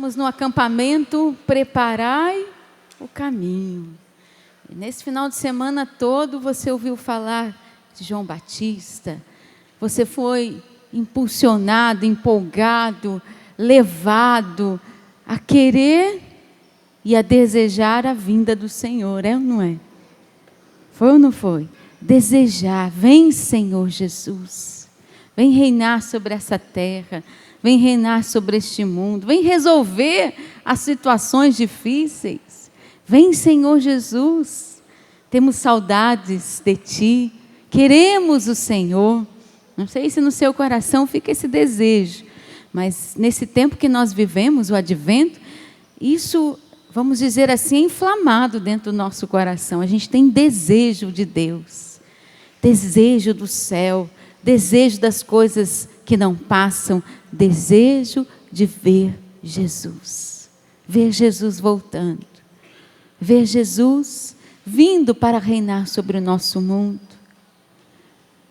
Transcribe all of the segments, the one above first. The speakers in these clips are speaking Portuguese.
estamos no acampamento Preparai o Caminho. E nesse final de semana todo você ouviu falar de João Batista. Você foi impulsionado, empolgado, levado a querer e a desejar a vinda do Senhor, é ou não é? Foi ou não foi? Desejar, vem Senhor Jesus, vem reinar sobre essa terra, vem reinar sobre este mundo, vem resolver as situações difíceis, vem Senhor Jesus, temos saudades de Ti, queremos o Senhor. Não sei se no seu coração fica esse desejo, mas nesse tempo que nós vivemos, o advento, isso, vamos dizer assim, é inflamado dentro do nosso coração. A gente tem desejo de Deus, desejo do céu, desejo das coisas que não passam, desejo de ver Jesus voltando, ver Jesus vindo para reinar sobre o nosso mundo,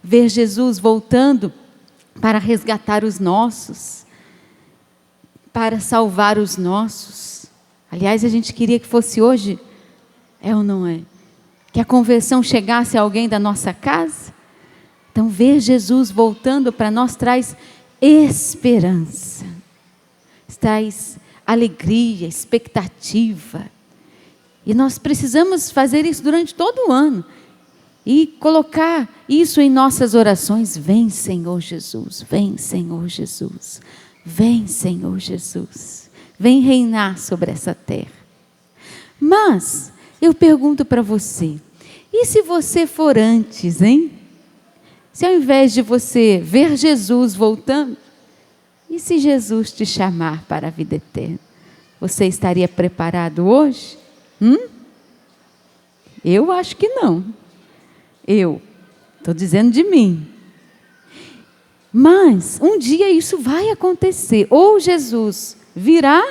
ver Jesus voltando para resgatar os nossos, para salvar os nossos. Aliás, a gente queria que fosse hoje, é ou não é? Que a conversão chegasse a alguém da nossa casa. Então, ver Jesus voltando para nós traz esperança, traz alegria, expectativa. E nós precisamos fazer isso durante todo o ano. E colocar isso em nossas orações. Vem Senhor Jesus, vem Senhor Jesus, vem Senhor Jesus. Vem reinar sobre essa terra. Mas, eu pergunto para você, e se você for antes, hein? Se ao invés de você ver Jesus voltando, e se Jesus te chamar para a vida eterna? Você estaria preparado hoje? Eu acho que não. Eu estou dizendo de mim. Mas um dia isso vai acontecer. Ou Jesus virá,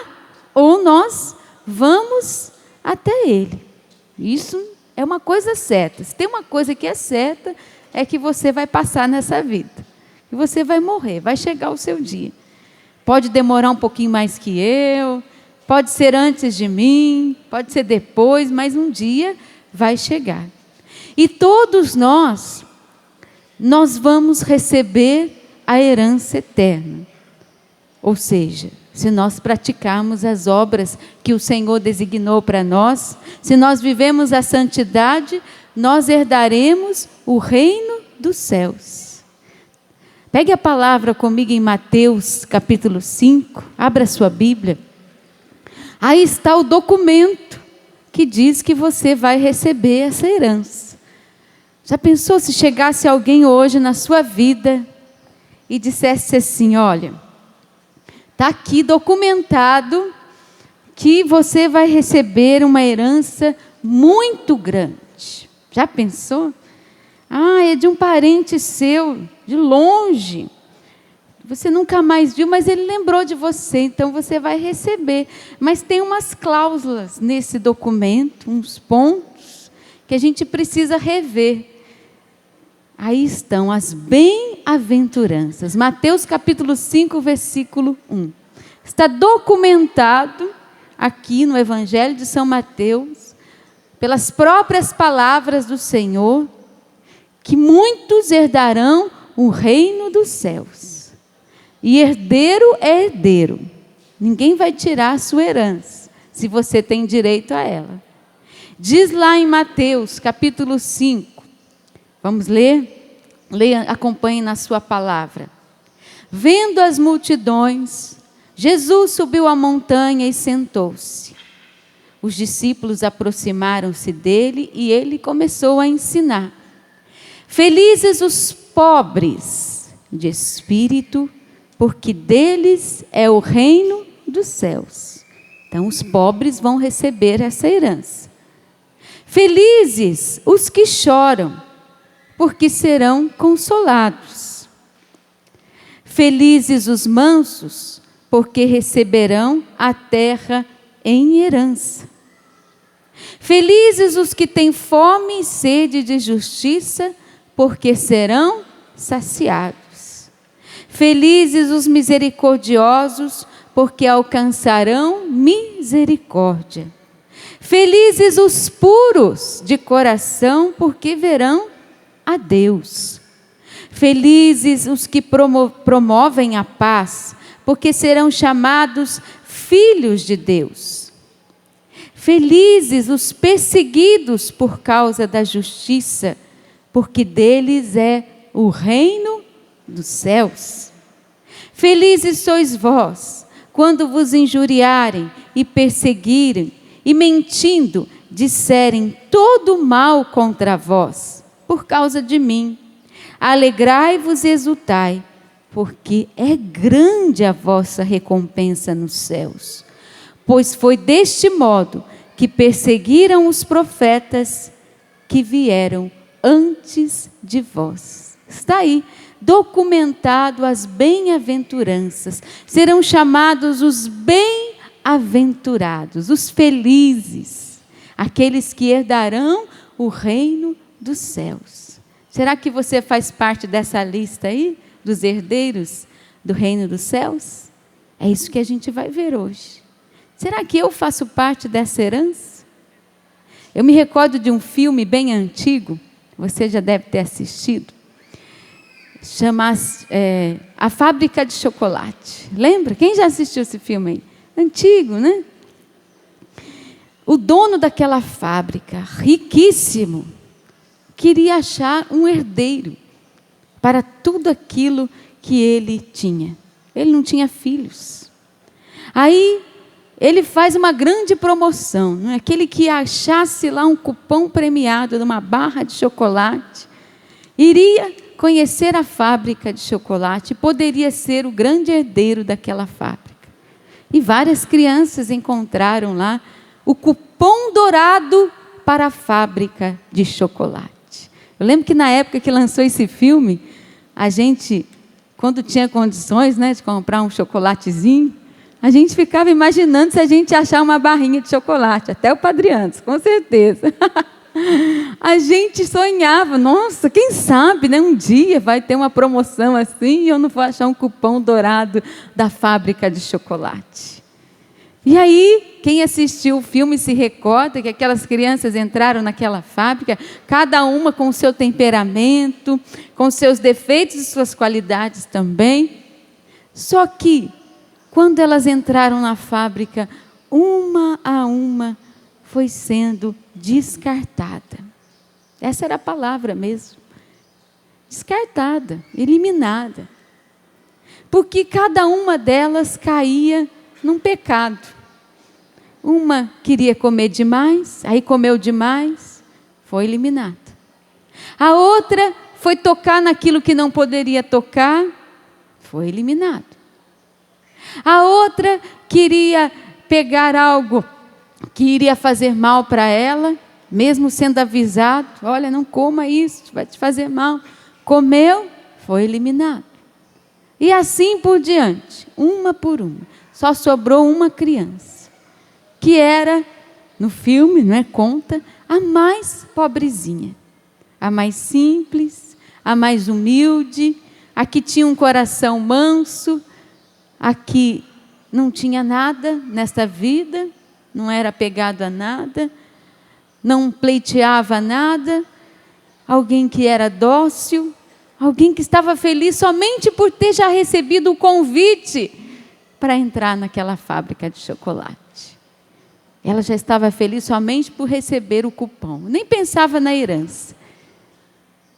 ou nós vamos até Ele. Isso é uma coisa certa. Se tem uma coisa que é certa, é que você vai passar nessa vida. Que você vai morrer, vai chegar o seu dia. Pode demorar um pouquinho mais que eu, pode ser antes de mim, pode ser depois, mas um dia vai chegar. E todos nós vamos receber a herança eterna. Ou seja, se nós praticarmos as obras que o Senhor designou para nós, se nós vivemos a santidade, nós herdaremos o reino dos céus. Pegue a palavra comigo em Mateus capítulo 5, abra sua Bíblia. Aí está o documento que diz que você vai receber essa herança. Já pensou se chegasse alguém hoje na sua vida e dissesse assim, olha, está aqui documentado que você vai receber uma herança muito grande. Já pensou? É de um parente seu, de longe. Você nunca mais viu, mas ele lembrou de você, então você vai receber. Mas tem umas cláusulas nesse documento, uns pontos, que a gente precisa rever. Aí estão as bem-aventuranças. Mateus capítulo 5, versículo 1. Está documentado aqui no Evangelho de São Mateus, pelas próprias palavras do Senhor, que muitos herdarão o reino dos céus. E herdeiro é herdeiro. Ninguém vai tirar a sua herança, se você tem direito a ela. Diz lá em Mateus capítulo 5, vamos ler? Leia, acompanhe na sua palavra. Vendo as multidões, Jesus subiu a montanha e sentou-se. Os discípulos aproximaram-se dele e ele começou a ensinar. Felizes os pobres de espírito, porque deles é o reino dos céus. Então os pobres vão receber essa herança. Felizes os que choram, porque serão consolados. Felizes os mansos, porque receberão a terra em herança. Felizes os que têm fome e sede de justiça, porque serão saciados. Felizes os misericordiosos, porque alcançarão misericórdia. Felizes os puros de coração, porque verão a Deus. Felizes os que promovem a paz, porque serão chamados filhos de Deus. Felizes os perseguidos por causa da justiça, porque deles é o reino dos céus. Felizes sois vós, quando vos injuriarem e perseguirem, e mentindo, disserem todo mal contra vós, por causa de mim. Alegrai-vos e exultai, porque é grande a vossa recompensa nos céus. Pois foi deste modo que perseguiram os profetas que vieram antes de vós. Está aí, documentado as bem-aventuranças. Serão chamados os bem-aventurados, os felizes, aqueles que herdarão o reino dos céus. Será que você faz parte dessa lista aí, dos herdeiros do reino dos céus? É isso que a gente vai ver hoje. Será que eu faço parte dessa herança? Eu me recordo de um filme bem antigo, você já deve ter assistido, chama A Fábrica de Chocolate. Lembra? Quem já assistiu esse filme aí? Antigo, né? O dono daquela fábrica, riquíssimo, queria achar um herdeiro para tudo aquilo que ele tinha. Ele não tinha filhos. Aí ele faz uma grande promoção, não é? Aquele que achasse lá um cupom premiado de uma barra de chocolate, iria conhecer a fábrica de chocolate, poderia ser o grande herdeiro daquela fábrica. E várias crianças encontraram lá o cupom dourado para a fábrica de chocolate. Eu lembro que na época que lançou esse filme, a gente, quando tinha condições, né, de comprar um chocolatezinho, a gente ficava imaginando se a gente achar uma barrinha de chocolate, até o Padre Andes, com certeza. A gente sonhava, nossa, quem sabe, né, um dia vai ter uma promoção assim e eu não vou achar um cupom dourado da fábrica de chocolate. E aí, quem assistiu o filme se recorda que aquelas crianças entraram naquela fábrica, cada uma com o seu temperamento, com seus defeitos e suas qualidades também. Só que, quando elas entraram na fábrica, uma a uma foi sendo descartada. Essa era a palavra mesmo. Descartada, eliminada. Porque cada uma delas caía num pecado. Uma queria comer demais, aí comeu demais, foi eliminada. A outra foi tocar naquilo que não poderia tocar, foi eliminada. A outra queria pegar algo que iria fazer mal para ela, mesmo sendo avisado, olha, não coma isso, vai te fazer mal. Comeu, foi eliminado. E assim por diante, uma por uma. Só sobrou uma criança, que era, no filme, não é, conta, a mais pobrezinha, a mais simples, a mais humilde, a que tinha um coração manso, a que não tinha nada nesta vida, não era apegado a nada, não pleiteava nada, alguém que era dócil, alguém que estava feliz somente por ter já recebido o convite para entrar naquela fábrica de chocolate. Ela já estava feliz somente por receber o cupom, nem pensava na herança.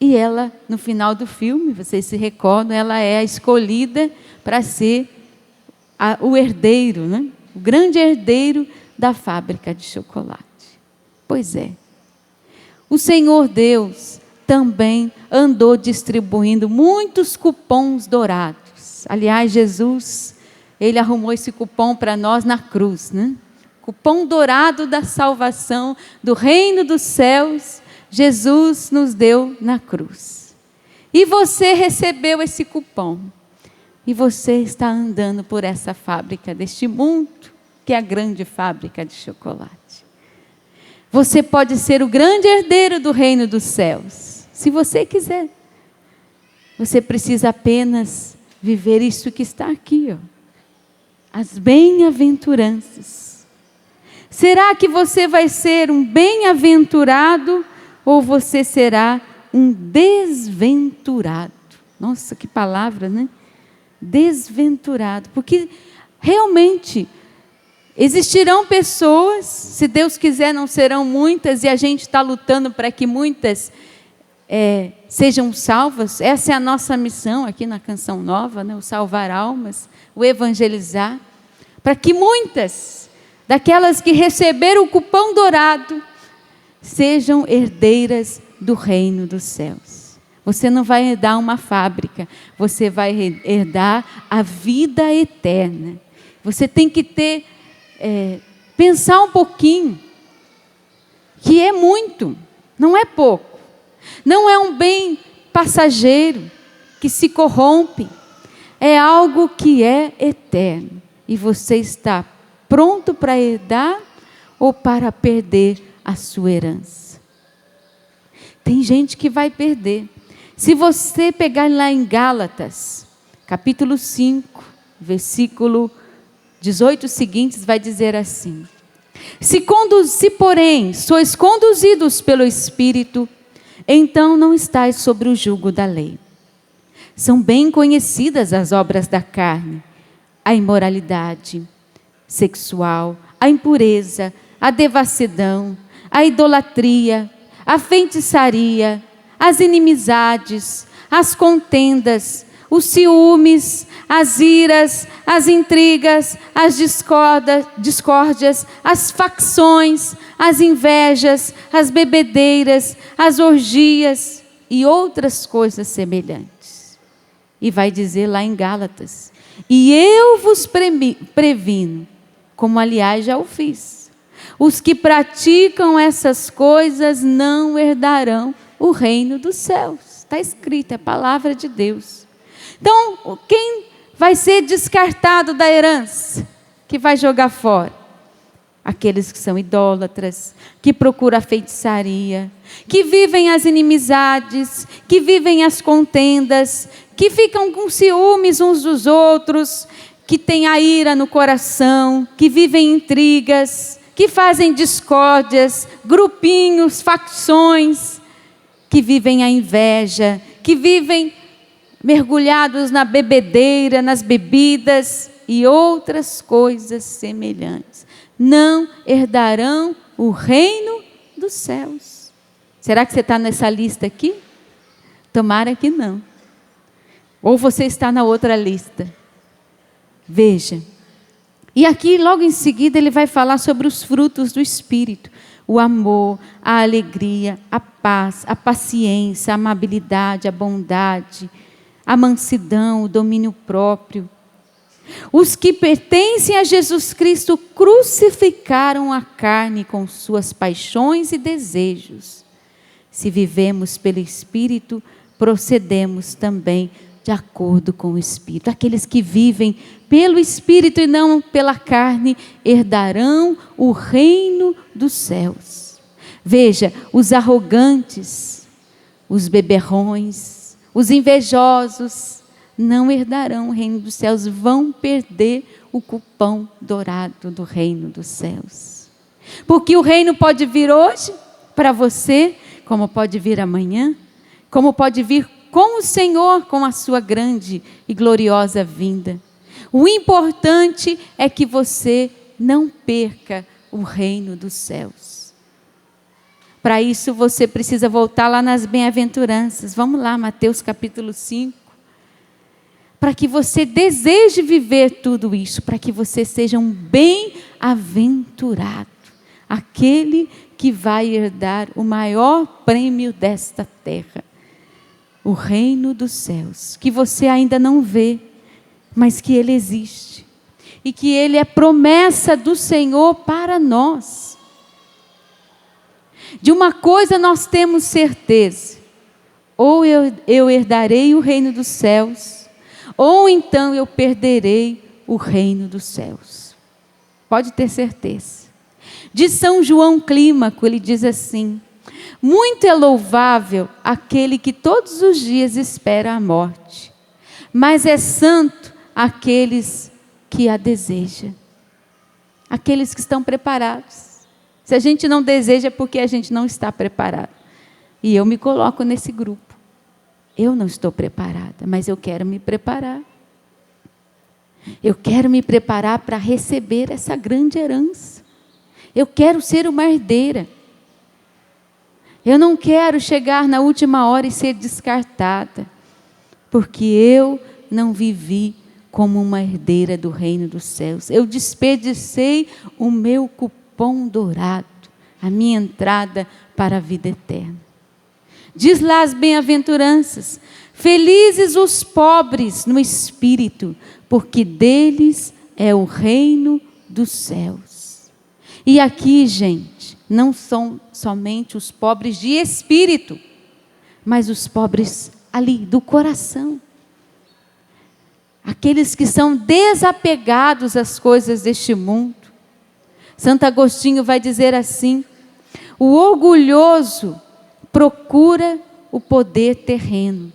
E ela, no final do filme, vocês se recordam, ela é a escolhida para ser o herdeiro, né? O grande herdeiro da fábrica de chocolate. Pois é. O Senhor Deus também andou distribuindo muitos cupons dourados. Aliás, Jesus, ele arrumou esse cupom para nós na cruz, né? Cupom dourado da salvação, do reino dos céus, Jesus nos deu na cruz. E você recebeu esse cupom. E você está andando por essa fábrica deste mundo, que é a grande fábrica de chocolate. Você pode ser o grande herdeiro do reino dos céus, se você quiser. Você precisa apenas viver isso que está aqui, ó. as bem-aventuranças. Será que você vai ser um bem-aventurado ou você será um desventurado? Nossa, que palavra, né? Desventurado. Porque realmente existirão pessoas, se Deus quiser não serão muitas, e a gente está lutando para que muitas sejam salvas. Essa é a nossa missão aqui na Canção Nova, né? O salvar almas, o evangelizar, para que muitas daquelas que receberam o cupom dourado sejam herdeiras do reino dos céus. Você não vai herdar uma fábrica, você vai herdar a vida eterna. Você tem que pensar um pouquinho, que é muito, não é pouco. Não é um bem passageiro, que se corrompe. É algo que é eterno. E você está pronto para herdar ou para perder a sua herança? Tem gente que vai perder. Se você pegar lá em Gálatas, capítulo 5, versículo 18 seguintes, vai dizer assim: se porém sois conduzidos pelo Espírito, então não estais sobre o jugo da lei. São bem conhecidas as obras da carne: a imoralidade sexual, a impureza, a devassidão, a idolatria, a feitiçaria, as inimizades, as contendas, os ciúmes, as iras, as intrigas, as discórdias, as facções, as invejas, as bebedeiras, as orgias e outras coisas semelhantes. E vai dizer lá em Gálatas: e eu vos previno, como aliás já o fiz, os que praticam essas coisas não herdarão o reino dos céus. Está escrito, é a palavra de Deus. Então, quem vai ser descartado da herança? Que vai jogar fora? Aqueles que são idólatras, que procuram a feitiçaria, que vivem as inimizades, que vivem as contendas, que ficam com ciúmes uns dos outros, que têm a ira no coração, que vivem intrigas, que fazem discórdias, grupinhos, facções, que vivem a inveja, que vivem mergulhados na bebedeira, nas bebidas e outras coisas semelhantes. Não herdarão o reino dos céus. Será que você está nessa lista aqui? Tomara que não. Ou você está na outra lista. Veja. E aqui logo em seguida ele vai falar sobre os frutos do Espírito. O amor, a alegria, a paz, a paciência, a amabilidade, a bondade, a mansidão, o domínio próprio. Os que pertencem a Jesus Cristo crucificaram a carne com suas paixões e desejos. Se vivemos pelo Espírito, procedemos também de acordo com o Espírito. Aqueles que vivem pelo Espírito e não pela carne, herdarão o reino dos céus. Veja, os arrogantes, os beberrões, os invejosos não herdarão o reino dos céus, vão perder o cupom dourado do reino dos céus. Porque o reino pode vir hoje para você, como pode vir amanhã, como pode vir com o Senhor, com a sua grande e gloriosa vinda. O importante é que você não perca o reino dos céus. Para isso você precisa voltar lá nas bem-aventuranças. Vamos lá, Mateus capítulo 5. Para que você deseje viver tudo isso, para que você seja um bem-aventurado, aquele que vai herdar o maior prêmio desta terra, o reino dos céus, que você ainda não vê, mas que ele existe, e que ele é promessa do Senhor para nós. De uma coisa nós temos certeza: ou eu herdarei o reino dos céus, ou então eu perderei o reino dos céus. Pode ter certeza. De São João Clímaco, ele diz assim: muito é louvável aquele que todos os dias espera a morte, mas é santo aquele que a deseja. Aqueles que estão preparados. Se a gente não deseja é porque a gente não está preparado. E eu me coloco nesse grupo. Eu não estou preparada, mas eu quero me preparar. Eu quero me preparar para receber essa grande herança. Eu quero ser uma herdeira. Eu não quero chegar na última hora e ser descartada, porque eu não vivi como uma herdeira do reino dos céus. Eu desperdicei o meu cupom dourado, a minha entrada para a vida eterna. Diz lá as bem-aventuranças: felizes os pobres no espírito, porque deles é o reino dos céus. E aqui, gente, não são somente os pobres de espírito, mas os pobres ali do coração. Aqueles que são desapegados às coisas deste mundo. Santo Agostinho vai dizer assim: o orgulhoso procura o poder terreno,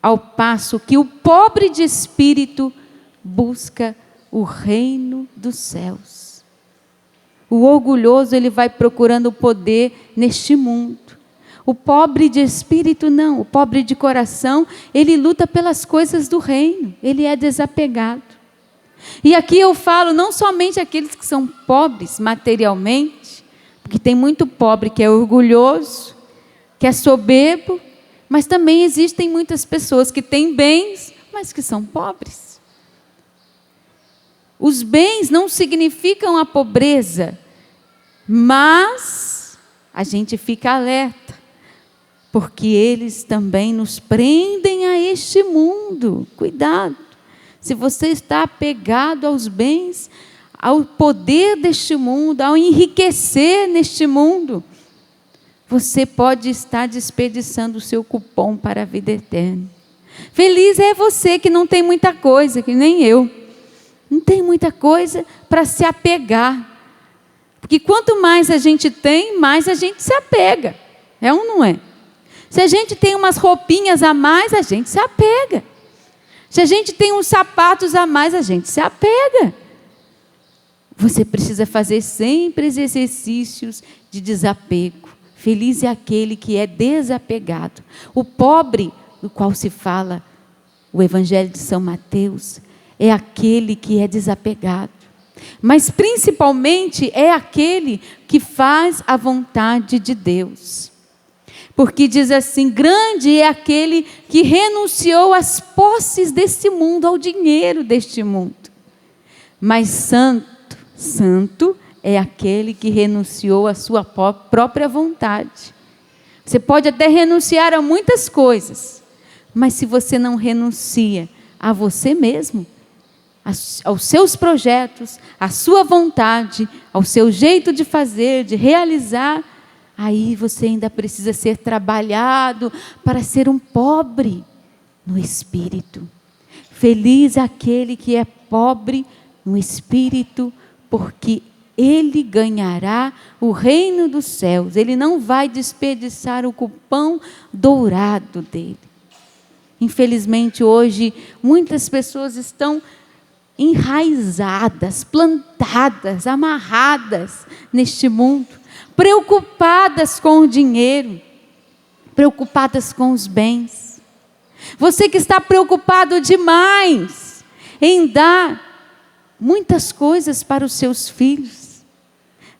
ao passo que o pobre de espírito busca o reino dos céus. O orgulhoso, ele vai procurando o poder neste mundo. O pobre de espírito não, o pobre de coração, ele luta pelas coisas do reino, ele é desapegado. E aqui eu falo não somente aqueles que são pobres materialmente, porque tem muito pobre que é orgulhoso, que é soberbo, mas também existem muitas pessoas que têm bens, mas que são pobres. Os bens não significam a pobreza, mas a gente fica alerta, porque eles também nos prendem a este mundo. Cuidado, se você está apegado aos bens, ao poder deste mundo, ao enriquecer neste mundo, você pode estar desperdiçando o seu cupom para a vida eterna. Feliz é você que não tem muita coisa, que nem eu. Não tem muita coisa para se apegar. Porque quanto mais a gente tem, mais a gente se apega. É ou não é? Se a gente tem umas roupinhas a mais, a gente se apega. Se a gente tem uns sapatos a mais, a gente se apega. Você precisa fazer sempre exercícios de desapego. Feliz é aquele que é desapegado. O pobre, do qual se fala o Evangelho de São Mateus, é aquele que é desapegado. Mas principalmente é aquele que faz a vontade de Deus. Porque diz assim: grande é aquele que renunciou às posses deste mundo, ao dinheiro deste mundo. Mas santo é aquele que renunciou à sua própria vontade. Você pode até renunciar a muitas coisas, mas se você não renuncia a você mesmo, aos seus projetos, à sua vontade, ao seu jeito de fazer, de realizar, aí você ainda precisa ser trabalhado para ser um pobre no espírito. Feliz aquele que é pobre no espírito, porque ele ganhará o reino dos céus. Ele não vai desperdiçar o cupom dourado dele. Infelizmente hoje muitas pessoas estão enraizadas, plantadas, amarradas neste mundo, preocupadas com o dinheiro, preocupadas com os bens. Você que está preocupado demais em dar muitas coisas para os seus filhos,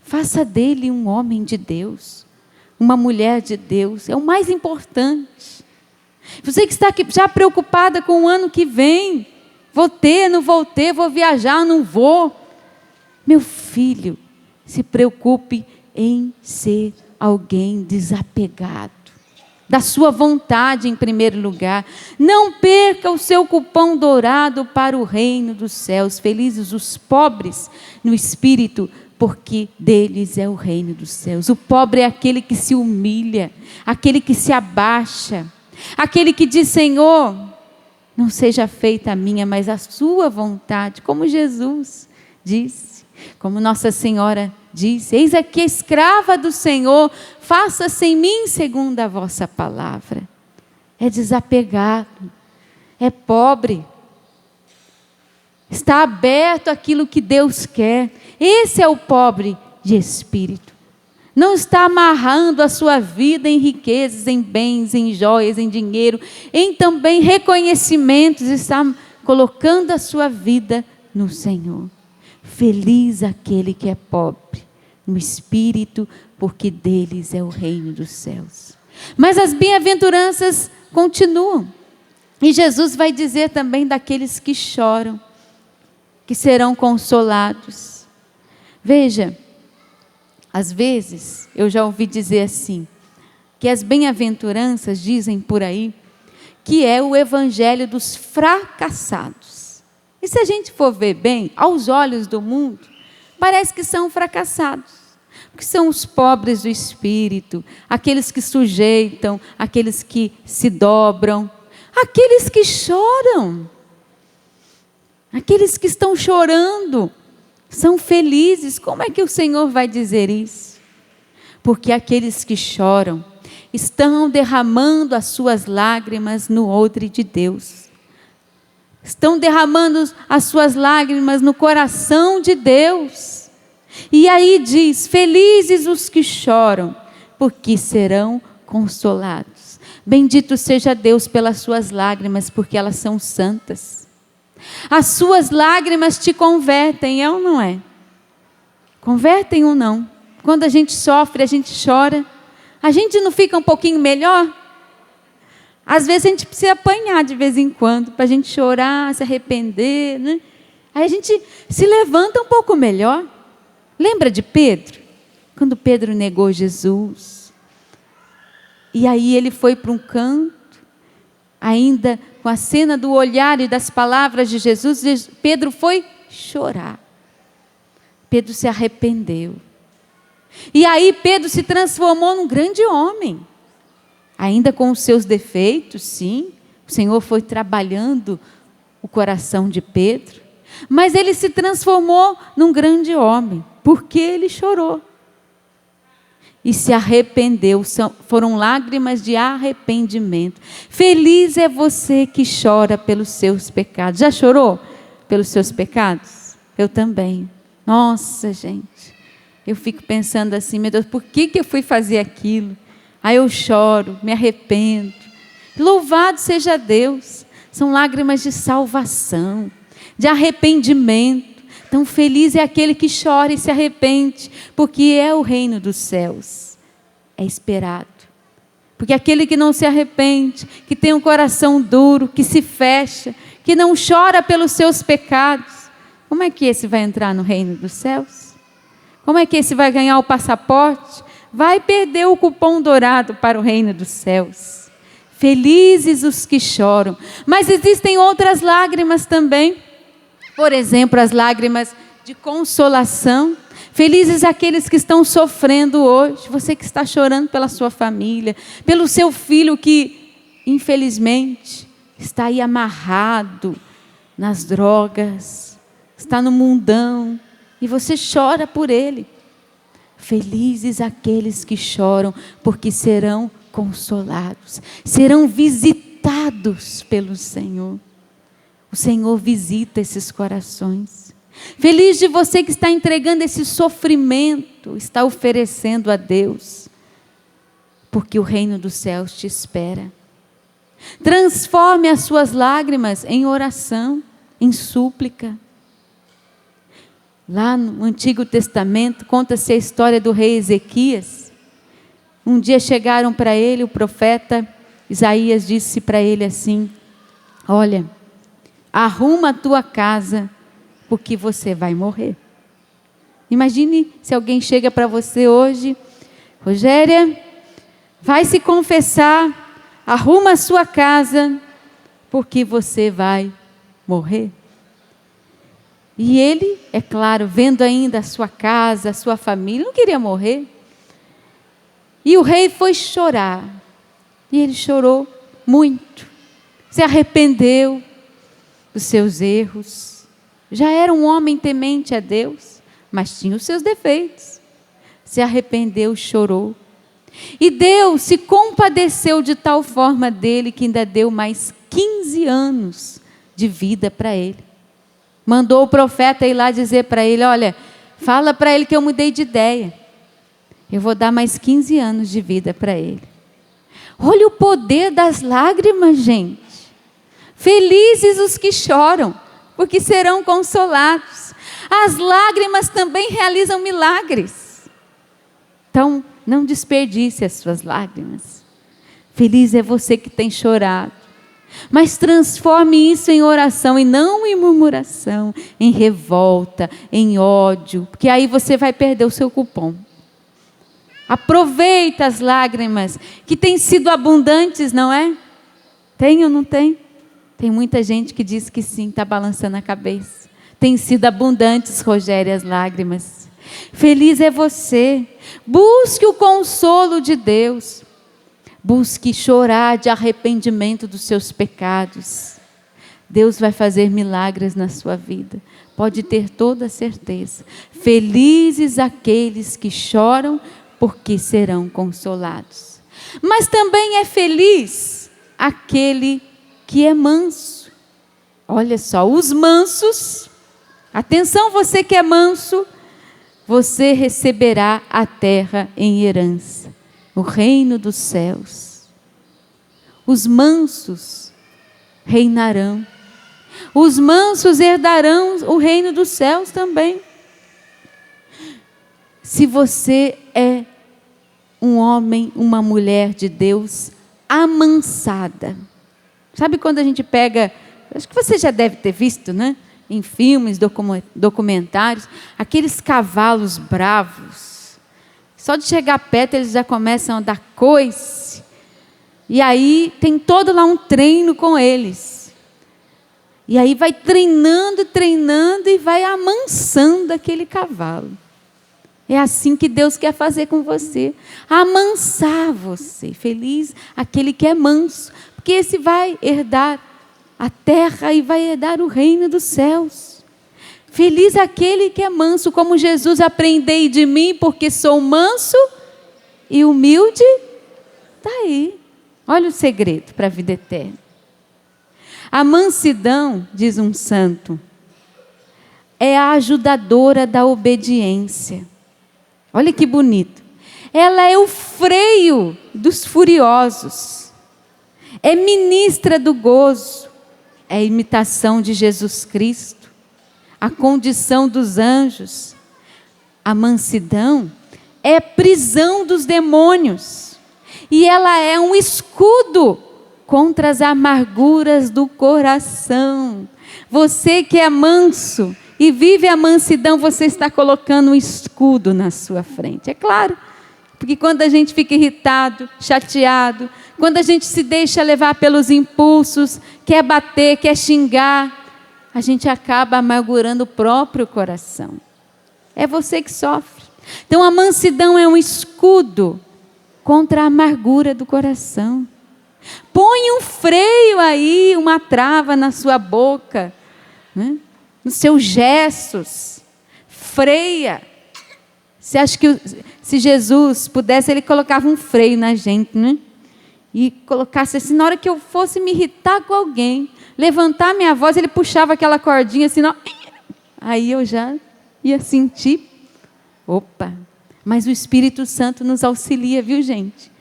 faça dele um homem de Deus, uma mulher de Deus, é o mais importante. Você que está aqui já preocupada com o ano que vem, vou ter, não vou ter, vou viajar, não vou. Meu filho, se preocupe em ser alguém desapegado da sua vontade em primeiro lugar. Não perca o seu cupom dourado para o reino dos céus. Felizes os pobres no espírito, porque deles é o reino dos céus. O pobre é aquele que se humilha, aquele que se abaixa, aquele que diz: Senhor, não seja feita a minha, mas a sua vontade, como Jesus disse, como Nossa Senhora disse: eis aqui a escrava do Senhor, faça-se em mim segundo a vossa palavra. É desapegado, é pobre. está aberto àquilo que Deus quer. Esse é o pobre de espírito. Não está amarrando a sua vida em riquezas, em bens, em joias, em dinheiro, em também reconhecimentos, está colocando a sua vida no Senhor. Feliz aquele que é pobre no espírito, porque deles é o reino dos céus. Mas as bem-aventuranças continuam. E Jesus vai dizer também daqueles que choram, que serão consolados. Veja, às vezes, eu já ouvi dizer assim, que as bem-aventuranças dizem por aí, que é o evangelho dos fracassados. E se a gente for ver bem, aos olhos do mundo, parece que são fracassados. Porque são os pobres do espírito, aqueles que sujeitam, aqueles que se dobram, aqueles que choram, aqueles que estão chorando, são felizes. Como é que o Senhor vai dizer isso? Porque aqueles que choram estão derramando as suas lágrimas no odre de Deus. Estão derramando as suas lágrimas no coração de Deus. E aí diz, felizes os que choram, porque serão consolados. Bendito seja Deus pelas suas lágrimas, porque elas são santas. As suas lágrimas te convertem, é ou não é? Convertem ou não? Quando a gente sofre, a gente chora, a gente não fica um pouquinho melhor? Às vezes a gente precisa apanhar de vez em quando, para a gente chorar, se arrepender, né? Aí a gente se levanta um pouco melhor. Lembra de Pedro? Quando Pedro negou Jesus. E aí ele foi para um canto, ainda com a cena do olhar e das palavras de Jesus, Pedro foi chorar. Pedro se arrependeu. E aí Pedro se transformou num grande homem. Ainda com os seus defeitos, sim. O Senhor foi trabalhando o coração de Pedro. Mas ele se transformou num grande homem. Porque ele chorou. E se arrependeu. Foram lágrimas de arrependimento. Feliz é você que chora pelos seus pecados. Já chorou pelos seus pecados? Eu também. Nossa, gente. Eu fico pensando assim, meu Deus, por que eu fui fazer aquilo? Aí eu choro, me arrependo. Louvado seja Deus. São lágrimas de salvação, de arrependimento. Então feliz é aquele que chora e se arrepende, porque é o reino dos céus. É esperado. Porque aquele que não se arrepende, que tem um coração duro, que se fecha, que não chora pelos seus pecados, como é que esse vai entrar no reino dos céus? Como é que esse vai ganhar o passaporte? Vai perder o cupom dourado para o reino dos céus. Felizes os que choram. Mas existem outras lágrimas também. Por exemplo, as lágrimas de consolação. Felizes aqueles que estão sofrendo hoje. Você que está chorando pela sua família, pelo seu filho que, infelizmente, está aí amarrado nas drogas, está no mundão, e você chora por ele. Felizes aqueles que choram, porque serão consolados, serão visitados pelo Senhor. O Senhor visita esses corações. Feliz de você que está entregando esse sofrimento, está oferecendo a Deus, porque o reino dos céus te espera. Transforme as suas lágrimas em oração, em súplica. Lá no Antigo Testamento, conta-se a história do rei Ezequias. Um dia chegaram para ele, o profeta Isaías disse para ele assim: olha, arruma a tua casa, porque você vai morrer. Imagine se alguém chega para você hoje: Rogéria, vai se confessar, arruma a sua casa, porque você vai morrer. E ele, é claro, vendo ainda a sua casa, a sua família, não queria morrer. E o rei foi chorar. E ele chorou muito. Se arrependeu dos seus erros. Já era um homem temente a Deus, mas tinha os seus defeitos. Se arrependeu, chorou. E Deus se compadeceu de tal forma dele que ainda deu mais 15 anos de vida para ele. Mandou o profeta ir lá dizer para ele: olha, fala para ele que eu mudei de ideia. Eu vou dar mais 15 anos de vida para ele. Olha o poder das lágrimas, gente. Felizes os que choram, porque serão consolados. As lágrimas também realizam milagres. Então, não desperdice as suas lágrimas. Feliz é você que tem chorado. Mas transforme isso em oração e não em murmuração, em revolta, em ódio, porque aí você vai perder o seu cupom. Aproveita as lágrimas que têm sido abundantes, não é? Tem ou não tem? Tem muita gente que diz que sim, está balançando a cabeça. Tem sido abundantes, Rogério, as lágrimas. Feliz é você. Busque o consolo de Deus. Busque chorar de arrependimento dos seus pecados. Deus vai fazer milagres na sua vida. Pode ter toda a certeza. Felizes aqueles que choram, porque serão consolados. Mas também é feliz aquele que é manso. Olha só, os mansos, atenção você que é manso, você receberá a terra em herança, o reino dos céus. Os mansos reinarão. Os mansos herdarão o reino dos céus também. Se você é um homem, uma mulher de Deus amansada. Sabe quando a gente pega, acho que você já deve ter visto, né? Em filmes, documentários, aqueles cavalos bravos. Só de chegar perto eles já começam a dar coice. E aí tem todo lá um treino com eles. E aí vai treinando e vai amansando aquele cavalo. É assim que Deus quer fazer com você. Amansar você. Feliz aquele que é manso. Porque esse vai herdar a terra e vai herdar o reino dos céus. Feliz aquele que é manso, como Jesus: aprendei de mim, porque sou manso e humilde. Está aí. Olha o segredo para a vida eterna. A mansidão, diz um santo, é a ajudadora da obediência. Olha que bonito. Ela é o freio dos furiosos. É ministra do gozo. É a imitação de Jesus Cristo. A condição dos anjos. A mansidão é prisão dos demônios. E ela é um escudo contra as amarguras do coração. Você que é manso e vive a mansidão, você está colocando um escudo na sua frente. É claro, porque quando a gente fica irritado, chateado, quando a gente se deixa levar pelos impulsos, quer bater, quer xingar, a gente acaba amargurando o próprio coração. É você que sofre. Então a mansidão é um escudo contra a amargura do coração. Põe um freio aí, uma trava na sua boca, né? Nos seus gestos. Freia. Você acha que se Jesus pudesse, ele colocava um freio na gente, né? E colocasse assim, na hora que eu fosse me irritar com alguém, levantar minha voz, ele puxava aquela cordinha assim, não, aí eu já ia sentir. Opa! Mas o Espírito Santo nos auxilia, viu, gente?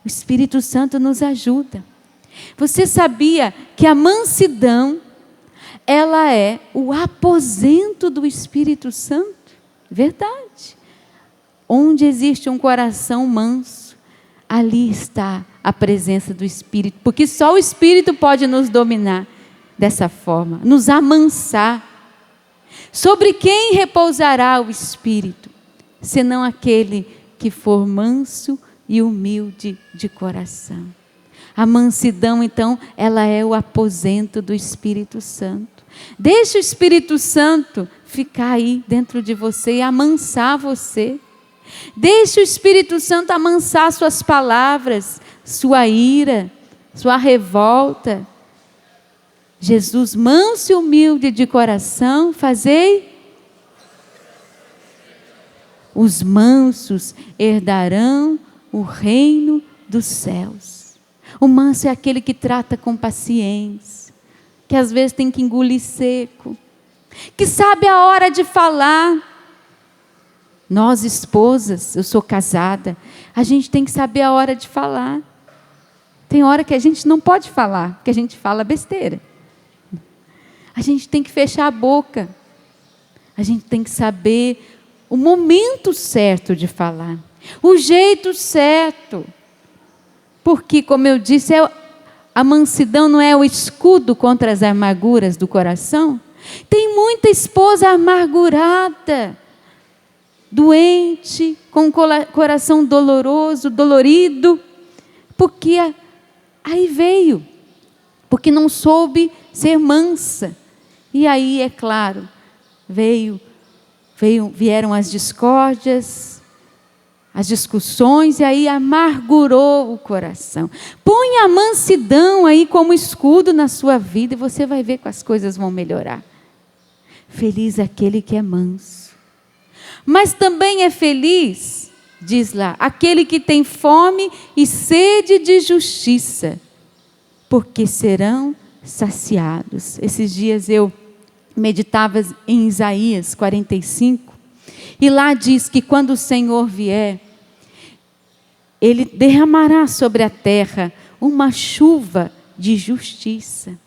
O Espírito Santo nos ajuda. Você sabia que a mansidão, ela é o aposento do Espírito Santo? Verdade. Onde existe um coração manso, ali está a presença do Espírito. Porque só o Espírito pode nos dominar dessa forma, nos amansar. Sobre quem repousará o Espírito, senão aquele que for manso e humilde de coração. A mansidão, então, ela é o aposento do Espírito Santo. Deixa o Espírito Santo ficar aí dentro de você e amansar você. Deixa o Espírito Santo amansar suas palavras, sua ira, sua revolta. Jesus, manso e humilde de coração, fazei. Os mansos herdarão o reino dos céus. O manso é aquele que trata com paciência, que às vezes tem que engolir seco. que sabe a hora de falar. Nós, esposas, eu sou casada, a gente tem que saber a hora de falar. Tem hora que a gente não pode falar, que a gente fala besteira. A gente tem que fechar a boca. A gente tem que saber o momento certo de falar, o jeito certo. Porque, como eu disse, a mansidão não é o escudo contra as amarguras do coração? Tem muita esposa amargurada, doente, com coração doloroso, dolorido, porque aí veio, porque não soube ser mansa. E aí, é claro, vieram as discórdias, as discussões, e aí amargurou o coração. Põe a mansidão aí como escudo na sua vida, e você vai ver que as coisas vão melhorar. Feliz aquele que é manso. Mas também é feliz, diz lá, aquele que tem fome e sede de justiça, porque serão saciados. Esses dias eu meditava em Isaías 45, e lá diz que quando o Senhor vier, Ele derramará sobre a terra uma chuva de justiça.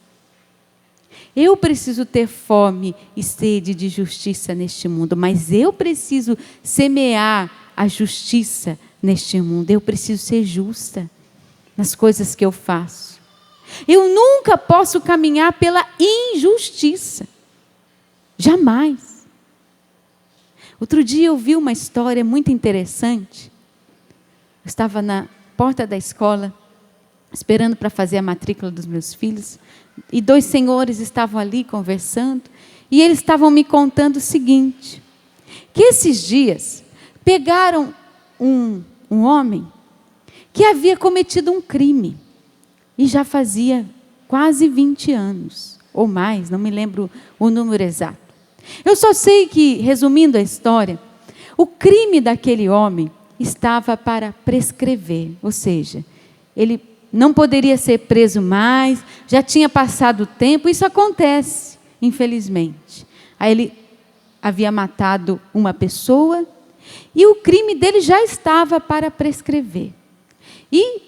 Eu preciso ter fome e sede de justiça neste mundo, mas eu preciso semear a justiça neste mundo. Eu preciso ser justa nas coisas que eu faço. Eu nunca posso caminhar pela injustiça. Jamais. Outro dia eu vi uma história muito interessante. Eu estava na porta da escola, esperando para fazer a matrícula dos meus filhos, e 2 senhores estavam ali conversando, e eles estavam me contando o seguinte, que esses dias pegaram um homem que havia cometido um crime, e já fazia quase 20 anos, ou mais, não me lembro o número exato. Eu só sei que, resumindo a história, o crime daquele homem estava para prescrever, ou seja, ele não poderia ser preso mais, já tinha passado o tempo, isso acontece, infelizmente. Aí ele havia matado uma pessoa, e o crime dele já estava para prescrever. E,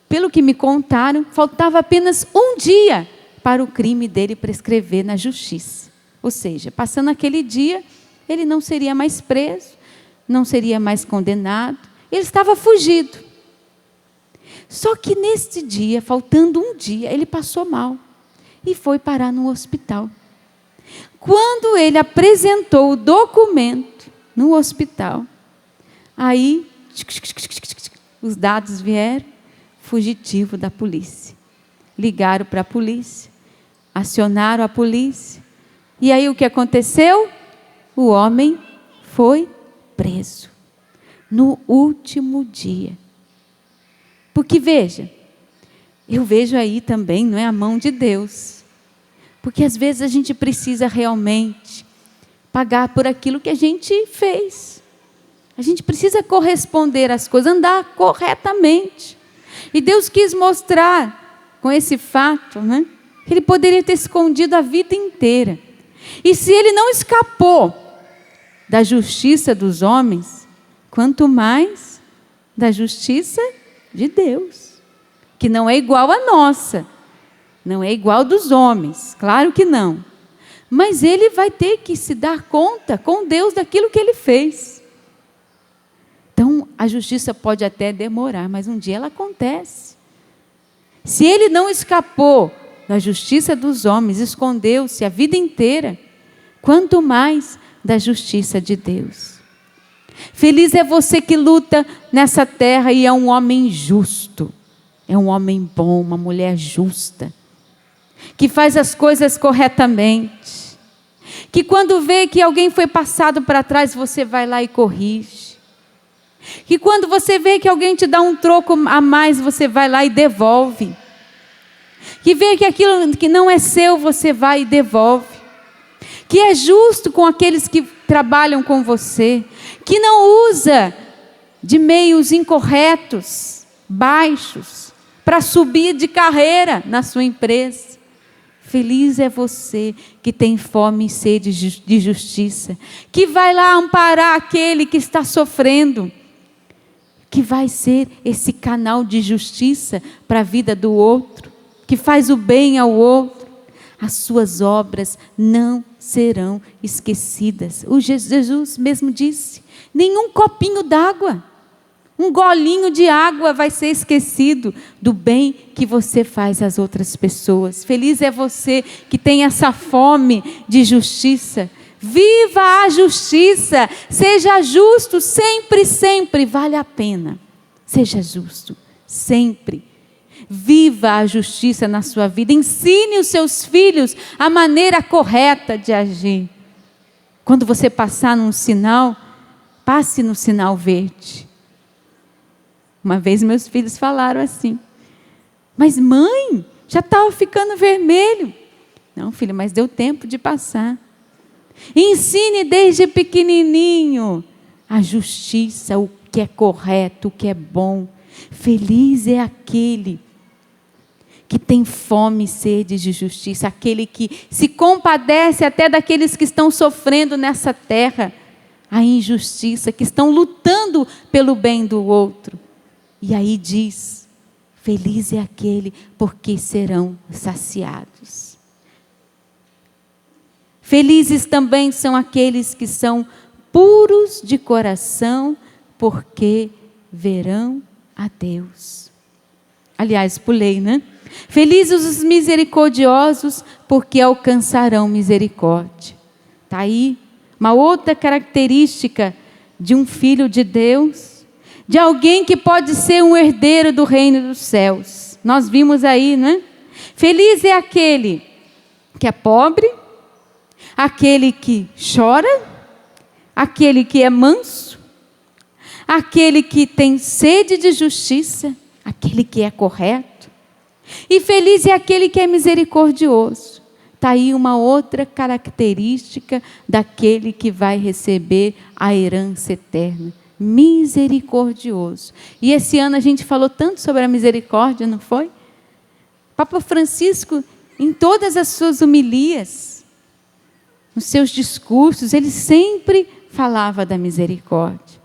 pelo que me contaram, faltava apenas um dia para o crime dele prescrever na justiça. Ou seja, passando aquele dia, ele não seria mais preso, não seria mais condenado, ele estava fugido. Só que neste dia, faltando um dia, ele passou mal e foi parar no hospital. Quando ele apresentou o documento no hospital, aí os dados vieram, fugitivo da polícia. Ligaram para a polícia, acionaram a polícia, e aí o que aconteceu? O homem foi preso no último dia. Porque veja, eu vejo aí também, não é, a mão de Deus. Porque às vezes a gente precisa realmente pagar por aquilo que a gente fez. A gente precisa corresponder às coisas, andar corretamente. E Deus quis mostrar com esse fato, né, que Ele poderia ter escondido a vida inteira. E se Ele não escapou da justiça dos homens, quanto mais da justiça de Deus, que não é igual à nossa, não é igual dos homens, claro que não, mas ele vai ter que se dar conta com Deus daquilo que ele fez. Então a justiça pode até demorar, mas um dia ela acontece. Se ele não escapou da justiça dos homens, escondeu-se a vida inteira, quanto mais da justiça de Deus. Feliz é você que luta nessa terra e é um homem justo, é um homem bom, uma mulher justa, que faz as coisas corretamente, que quando vê que alguém foi passado para trás, você vai lá e corrige, que quando você vê que alguém te dá um troco a mais, você vai lá e devolve, que vê que aquilo que não é seu, você vai e devolve, que é justo com aqueles que trabalham com você, que não usa de meios incorretos, baixos, para subir de carreira na sua empresa. feliz é você que tem fome e sede de justiça, que vai lá amparar aquele que está sofrendo, que vai ser esse canal de justiça para a vida do outro, que faz o bem ao outro. As suas obras não serão esquecidas. O Jesus mesmo disse: nenhum copinho d'água, um golinho de água vai ser esquecido do bem que você faz às outras pessoas. Feliz é você que tem essa fome de justiça. Viva a justiça, seja justo sempre, sempre, vale a pena. Seja justo, sempre. Viva a justiça na sua vida, ensine os seus filhos a maneira correta de agir. Quando você passar num sinal, passe no sinal verde. Uma vez meus filhos falaram assim: mas mãe, já estava ficando vermelho. Não, filho, mas deu tempo de passar. Ensine desde pequenininho a justiça, o que é correto, o que é bom. Feliz é aquele que tem fome e sede de justiça, aquele que se compadece até daqueles que estão sofrendo nessa terra a injustiça, que estão lutando pelo bem do outro. E aí diz: feliz é aquele porque serão saciados. Felizes também são aqueles que são puros de coração, porque verão a Deus. Aliás, pulei, né? Felizes os misericordiosos, porque alcançarão misericórdia. Está aí uma outra característica de um filho de Deus, de alguém que pode ser um herdeiro do reino dos céus. Nós vimos aí, né? Feliz é aquele que é pobre, aquele que chora, aquele que é manso, aquele que tem sede de justiça, aquele que é correto. E feliz é aquele que é misericordioso. Está aí uma outra característica daquele que vai receber a herança eterna. Misericordioso. E esse ano a gente falou tanto sobre a misericórdia, não foi? Papa Francisco, em todas as suas homilias, nos seus discursos, ele sempre falava da misericórdia,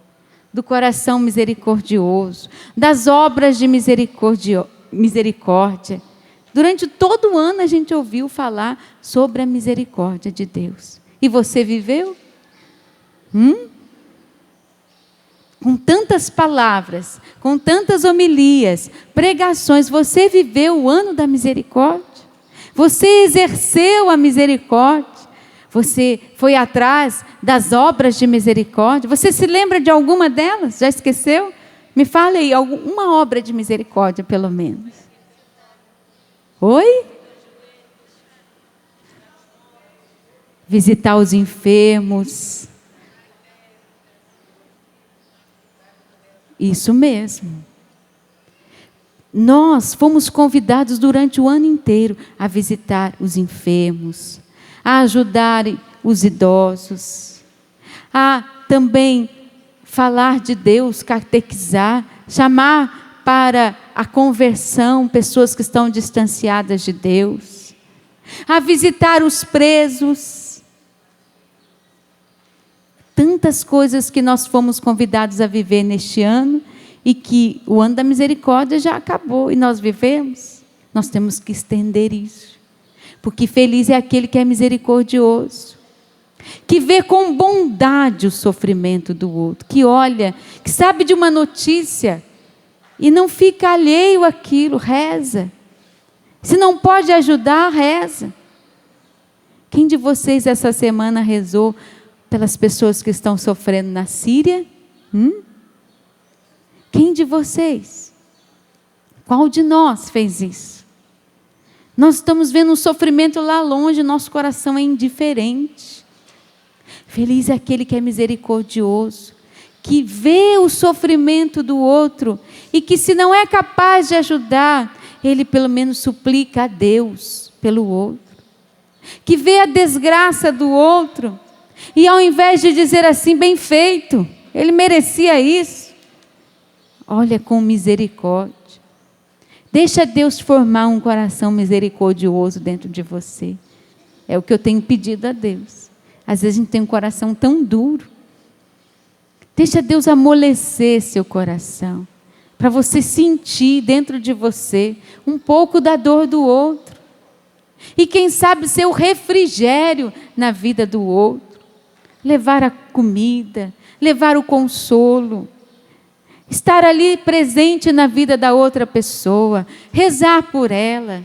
do coração misericordioso, das obras de misericórdia. Durante todo o ano a gente ouviu falar sobre a misericórdia de Deus. E você viveu? Com tantas palavras, com tantas homilias, pregações, você viveu o ano da misericórdia? Você exerceu a misericórdia? Você foi atrás das obras de misericórdia? Você se lembra de alguma delas? Já esqueceu? Me fale aí, uma obra de misericórdia, pelo menos. Oi? Visitar os enfermos. Isso mesmo. Nós fomos convidados durante o ano inteiro a visitar os enfermos, a ajudar os idosos, a também falar de Deus, catequizar, chamar para a conversão pessoas que estão distanciadas de Deus, a visitar os presos. Tantas coisas que nós fomos convidados a viver neste ano e que o ano da misericórdia já acabou e nós vivemos. Nós temos que estender isso. Porque feliz é aquele que é misericordioso, que vê com bondade o sofrimento do outro, que olha, que sabe de uma notícia e não fica alheio àquilo, reza. Se não pode ajudar, reza. Quem de vocês essa semana rezou pelas pessoas que estão sofrendo na Síria? Quem de vocês? Qual de nós fez isso? Nós estamos vendo um sofrimento lá longe, nosso coração é indiferente. Feliz é aquele que é misericordioso, que vê o sofrimento do outro e que, se não é capaz de ajudar, ele pelo menos suplica a Deus pelo outro. Que vê a desgraça do outro e, ao invés de dizer assim, bem feito, ele merecia isso, olha com misericórdia. Deixa Deus formar um coração misericordioso dentro de você. É o que eu tenho pedido a Deus. Às vezes a gente tem um coração tão duro. Deixa Deus amolecer seu coração, para você sentir dentro de você um pouco da dor do outro. E quem sabe ser o refrigério na vida do outro. Levar a comida, levar o consolo. Estar ali presente na vida da outra pessoa, rezar por ela,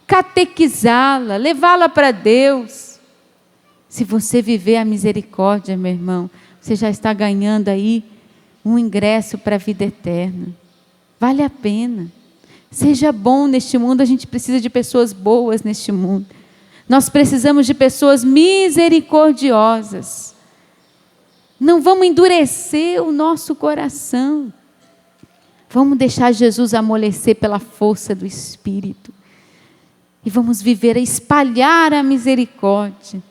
catequizá-la, levá-la para Deus. Se você viver a misericórdia, meu irmão, você já está ganhando aí um ingresso para a vida eterna. Vale a pena. Seja bom neste mundo, a gente precisa de pessoas boas neste mundo. Nós precisamos de pessoas misericordiosas. Não vamos endurecer o nosso coração. Vamos deixar Jesus amolecer pela força do Espírito. E vamos viver a espalhar a misericórdia.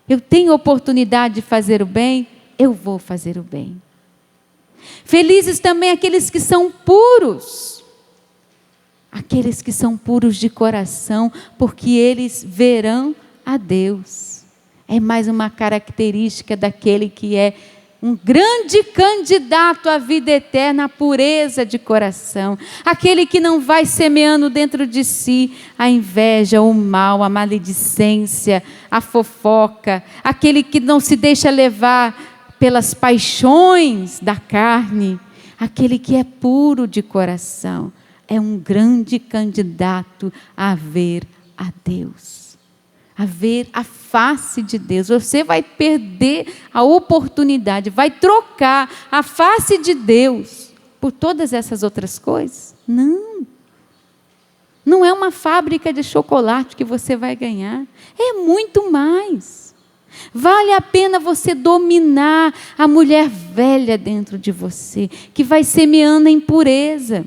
Eu tenho oportunidade de fazer o bem, eu vou fazer o bem. Felizes também aqueles que são puros. Aqueles que são puros de coração, porque eles verão a Deus. É mais uma característica daquele que é um grande candidato à vida eterna, a pureza de coração. Aquele que não vai semeando dentro de si a inveja, o mal, a maledicência, a fofoca. Aquele que não se deixa levar pelas paixões da carne. Aquele que é puro de coração. É um grande candidato a ver a Deus. A ver a face de Deus. Você vai perder a oportunidade, vai trocar a face de Deus por todas essas outras coisas? Não. Não é uma fábrica de chocolate que você vai ganhar. É muito mais. Vale a pena você dominar a mulher velha dentro de você, que vai semeando a impureza.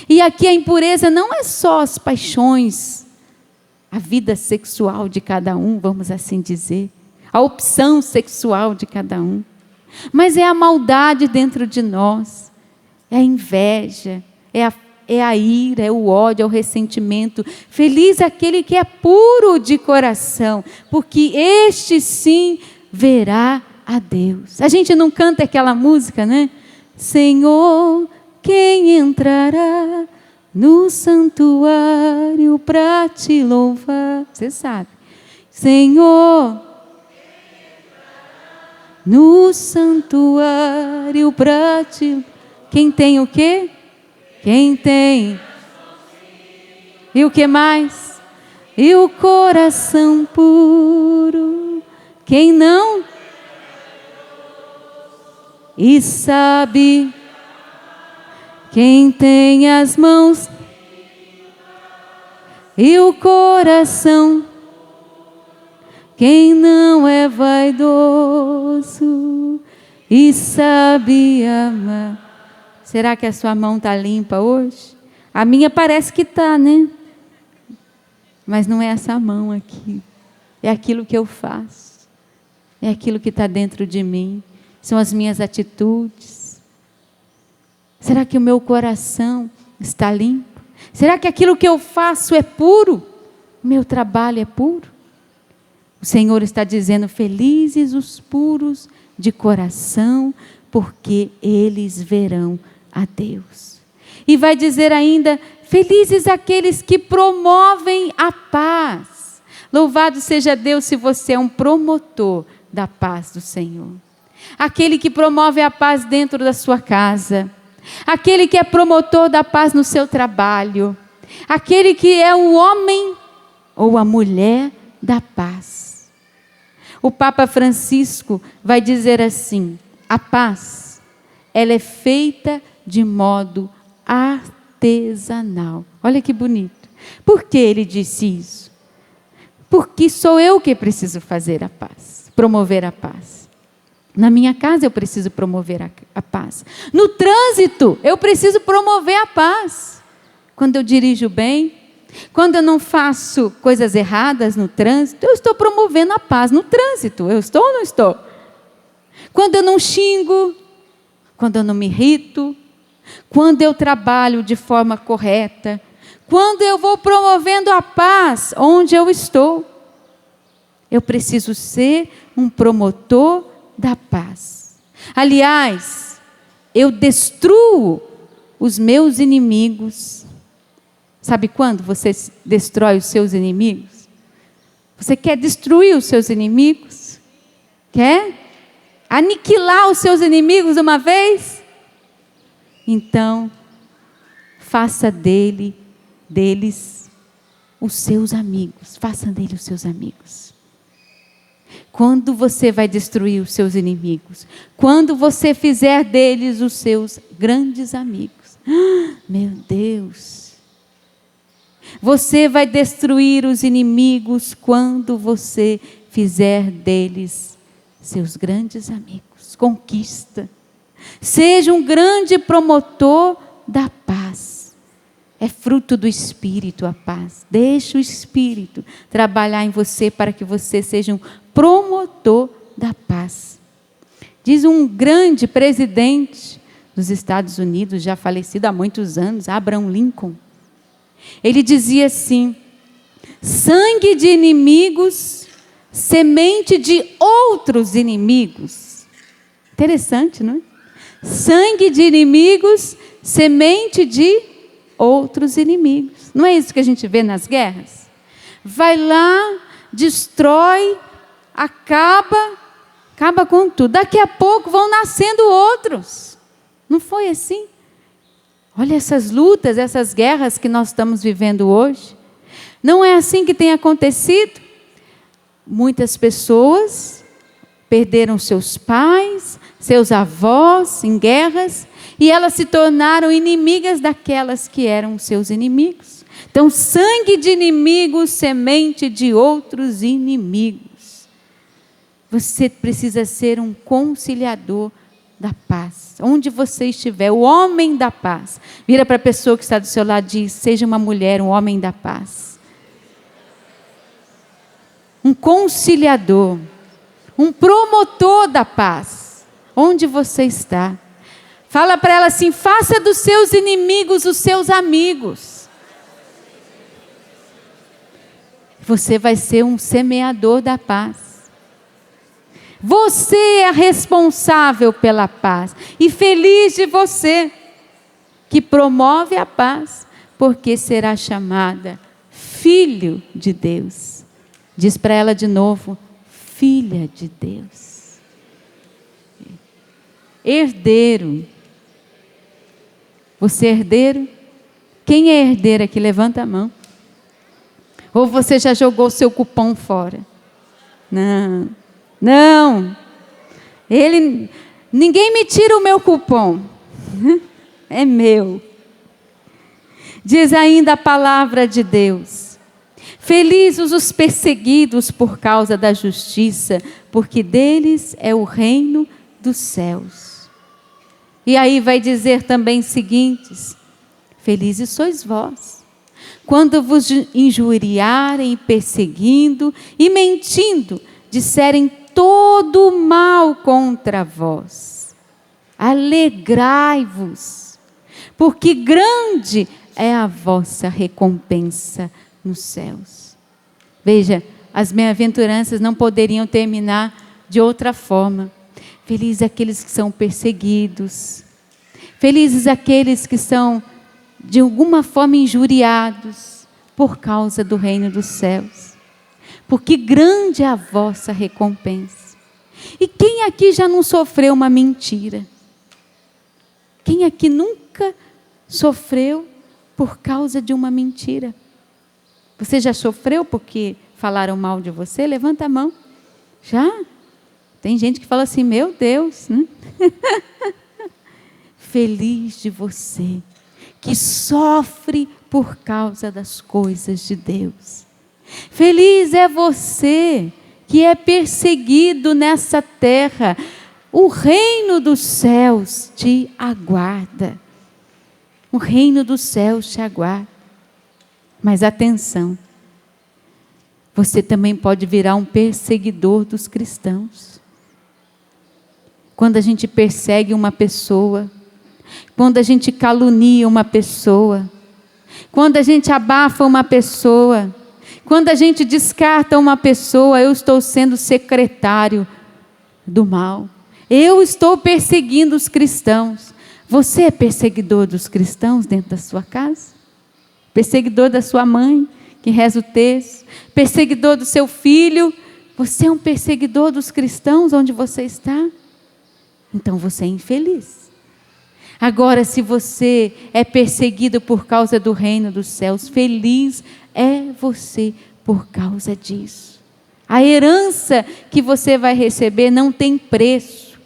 E aqui a impureza não é só as paixões, a vida sexual de cada um, vamos assim dizer, a opção sexual de cada um, mas é a maldade dentro de nós, é a inveja, é a ira, é o ódio, é o ressentimento. Feliz aquele que é puro de coração, porque este sim verá a Deus. A gente não canta aquela música, né? Senhor, quem entrará no santuário para te louvar? Você sabe. Senhor, no santuário para te... Quem tem o quê? Quem tem? E o que mais? E o coração puro. Quem não? E sabe... Quem tem as mãos e o coração, quem não é vaidoso e sabe amar. Será que a sua mão está limpa hoje? A minha parece que está, né? Mas não é essa mão aqui. É aquilo que eu faço. É aquilo que está dentro de mim. São as minhas atitudes. Será que o meu coração está limpo? Será que aquilo que eu faço é puro? O meu trabalho é puro? O Senhor está dizendo, felizes os puros de coração, porque eles verão a Deus. E vai dizer ainda, felizes aqueles que promovem a paz. Louvado seja Deus se você é um promotor da paz do Senhor. Aquele que promove a paz dentro da sua casa. Aquele que é promotor da paz no seu trabalho, aquele que é o homem ou a mulher da paz. O Papa Francisco vai dizer assim, a paz, ela é feita de modo artesanal. Olha que bonito. Por que ele disse isso? Porque sou eu que preciso fazer a paz, promover a paz. Na minha casa eu preciso promover a paz. No trânsito eu preciso promover a paz. Quando eu dirijo bem, quando eu não faço coisas erradas no trânsito, eu estou promovendo a paz no trânsito. Eu estou ou não estou? Quando eu não xingo, quando eu não me irrito, quando eu trabalho de forma correta, quando eu vou promovendo a paz onde eu estou. Eu preciso ser um promotor da paz. Aliás, eu destruo os meus inimigos. Sabe quando você destrói os seus inimigos? Você quer destruir os seus inimigos? Quer aniquilar os seus inimigos de uma vez? Então, faça deles os seus amigos. Faça deles os seus amigos. Quando você vai destruir os seus inimigos? Quando você fizer deles os seus grandes amigos. Meu Deus! Você vai destruir os inimigos quando você fizer deles seus grandes amigos. Conquista. Seja um grande promotor da paz. É fruto do Espírito a paz. Deixe o Espírito trabalhar em você para que você seja um promotor da paz. Diz um grande presidente dos Estados Unidos, já falecido há muitos anos, Abraham Lincoln. Ele dizia assim: sangue de inimigos, semente de outros inimigos. Interessante, não é? Sangue de inimigos, semente de outros inimigos. Não é isso que a gente vê nas guerras? Vai lá, destrói, acaba com tudo. Daqui a pouco vão nascendo outros. Não foi assim? Olha essas lutas, essas guerras que nós estamos vivendo hoje. Não é assim que tem acontecido? Muitas pessoas perderam seus pais, seus avós em guerras, e elas se tornaram inimigas daquelas que eram seus inimigos. Então, sangue de inimigos, semente de outros inimigos. Você precisa ser um conciliador da paz. Onde você estiver, o homem da paz. Vira para a pessoa que está do seu lado e diz: seja uma mulher, um homem da paz. Um conciliador. Um promotor da paz. Onde você está. Fala para ela assim: faça dos seus inimigos os seus amigos. Você vai ser um semeador da paz. Você é responsável pela paz. E feliz de você que promove a paz, porque será chamada filho de Deus. Diz para ela de novo: filha de Deus. Herdeiro. Você é herdeiro? Quem é herdeiro aqui? Levanta a mão. Ou você já jogou seu cupom fora? Não. Ninguém me tira o meu cupom. É meu. Diz ainda a palavra de Deus: felizes os perseguidos por causa da justiça, porque deles é o reino dos céus. E aí vai dizer também seguintes: felizes sois vós, quando vos injuriarem, perseguindo e mentindo, disserem todo o mal contra vós. Alegrai-vos, porque grande é a vossa recompensa nos céus. Veja, as bem-aventuranças não poderiam terminar de outra forma. Felizes aqueles que são perseguidos. Felizes aqueles que são, de alguma forma, injuriados por causa do reino dos céus. Porque grande é a vossa recompensa. E quem aqui já não sofreu uma mentira? Quem aqui nunca sofreu por causa de uma mentira? Você já sofreu porque falaram mal de você? Levanta a mão. Já? Tem gente que fala assim: meu Deus, né? Feliz de você que sofre por causa das coisas de Deus. Feliz é você que é perseguido nessa terra. O reino dos céus te aguarda. O reino dos céus te aguarda. Mas atenção, você também pode virar um perseguidor dos cristãos. Quando a gente persegue uma pessoa, quando a gente calunia uma pessoa, Quando a gente abafa uma pessoa, quando a gente descarta uma pessoa, eu estou sendo secretário do mal. Eu estou perseguindo os cristãos. Você é perseguidor dos cristãos dentro da sua casa? Perseguidor da sua mãe, que reza o texto? Perseguidor do seu filho? Você é um perseguidor dos cristãos onde você está? Então você é infeliz. Agora, se você é perseguido por causa do reino dos céus, feliz é você por causa disso. A herança que você vai receber não tem preço.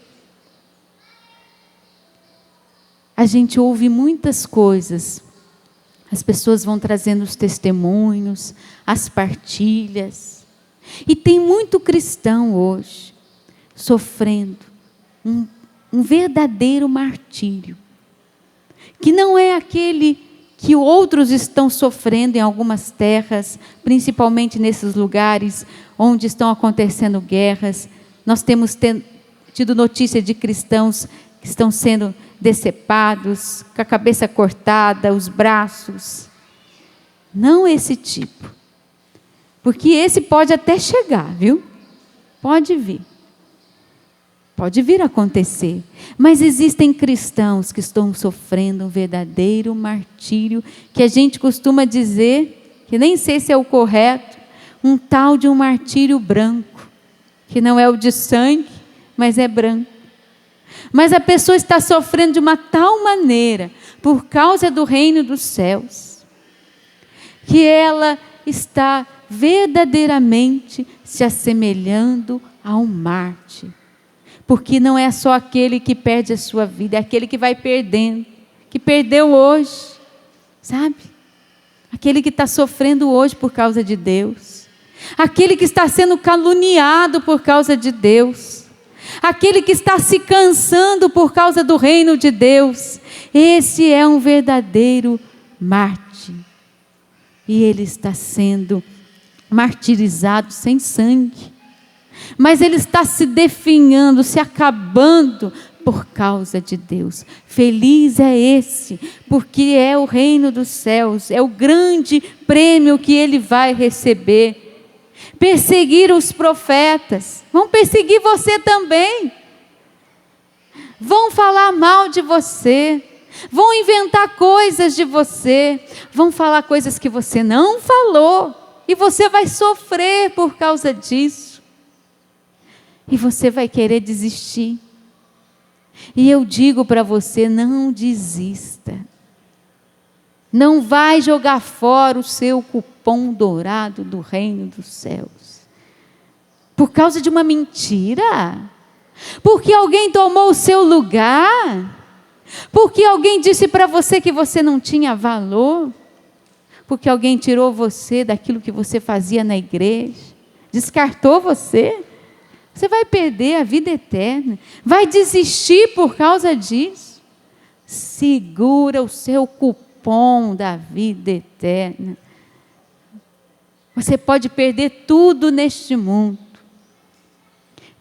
A gente ouve muitas coisas. As pessoas vão trazendo os testemunhos, as partilhas. E tem muito cristão hoje sofrendo um verdadeiro martírio, que não é aquele que outros estão sofrendo em algumas terras, principalmente nesses lugares onde estão acontecendo guerras. Nós temos tido notícia de cristãos que estão sendo decepados, com a cabeça cortada, os braços. Não esse tipo. Porque esse pode até chegar, viu? Pode vir. Pode vir a acontecer. Mas existem cristãos que estão sofrendo um verdadeiro martírio, que a gente costuma dizer, que nem sei se é o correto, um tal de um martírio branco, que não é o de sangue, mas é branco. Mas a pessoa está sofrendo de uma tal maneira, por causa do reino dos céus, que ela está verdadeiramente se assemelhando a um mártir. Porque não é só aquele que perde a sua vida, é aquele que vai perdendo, que perdeu hoje, sabe? Aquele que está sofrendo hoje por causa de Deus, aquele que está sendo caluniado por causa de Deus, aquele que está se cansando por causa do reino de Deus. Esse é um verdadeiro mártir, e ele está sendo martirizado sem sangue, mas ele está se definhando, se acabando por causa de Deus. Feliz é esse, porque é o reino dos céus, é o grande prêmio que ele vai receber. Perseguir os profetas, vão perseguir você também, vão falar mal de você, vão inventar coisas de você, vão falar coisas que você não falou, e você vai sofrer por causa disso. E você vai querer desistir. E eu digo para você, não desista. Não vai jogar fora o seu cupom dourado do reino dos céus. Por causa de uma mentira. Porque alguém tomou o seu lugar. Porque alguém disse para você que você não tinha valor. Porque alguém tirou você daquilo que você fazia na igreja. Descartou você. Você vai perder a vida eterna. Vai desistir por causa disso. Segura o seu cupom da vida eterna. Você pode perder tudo neste mundo.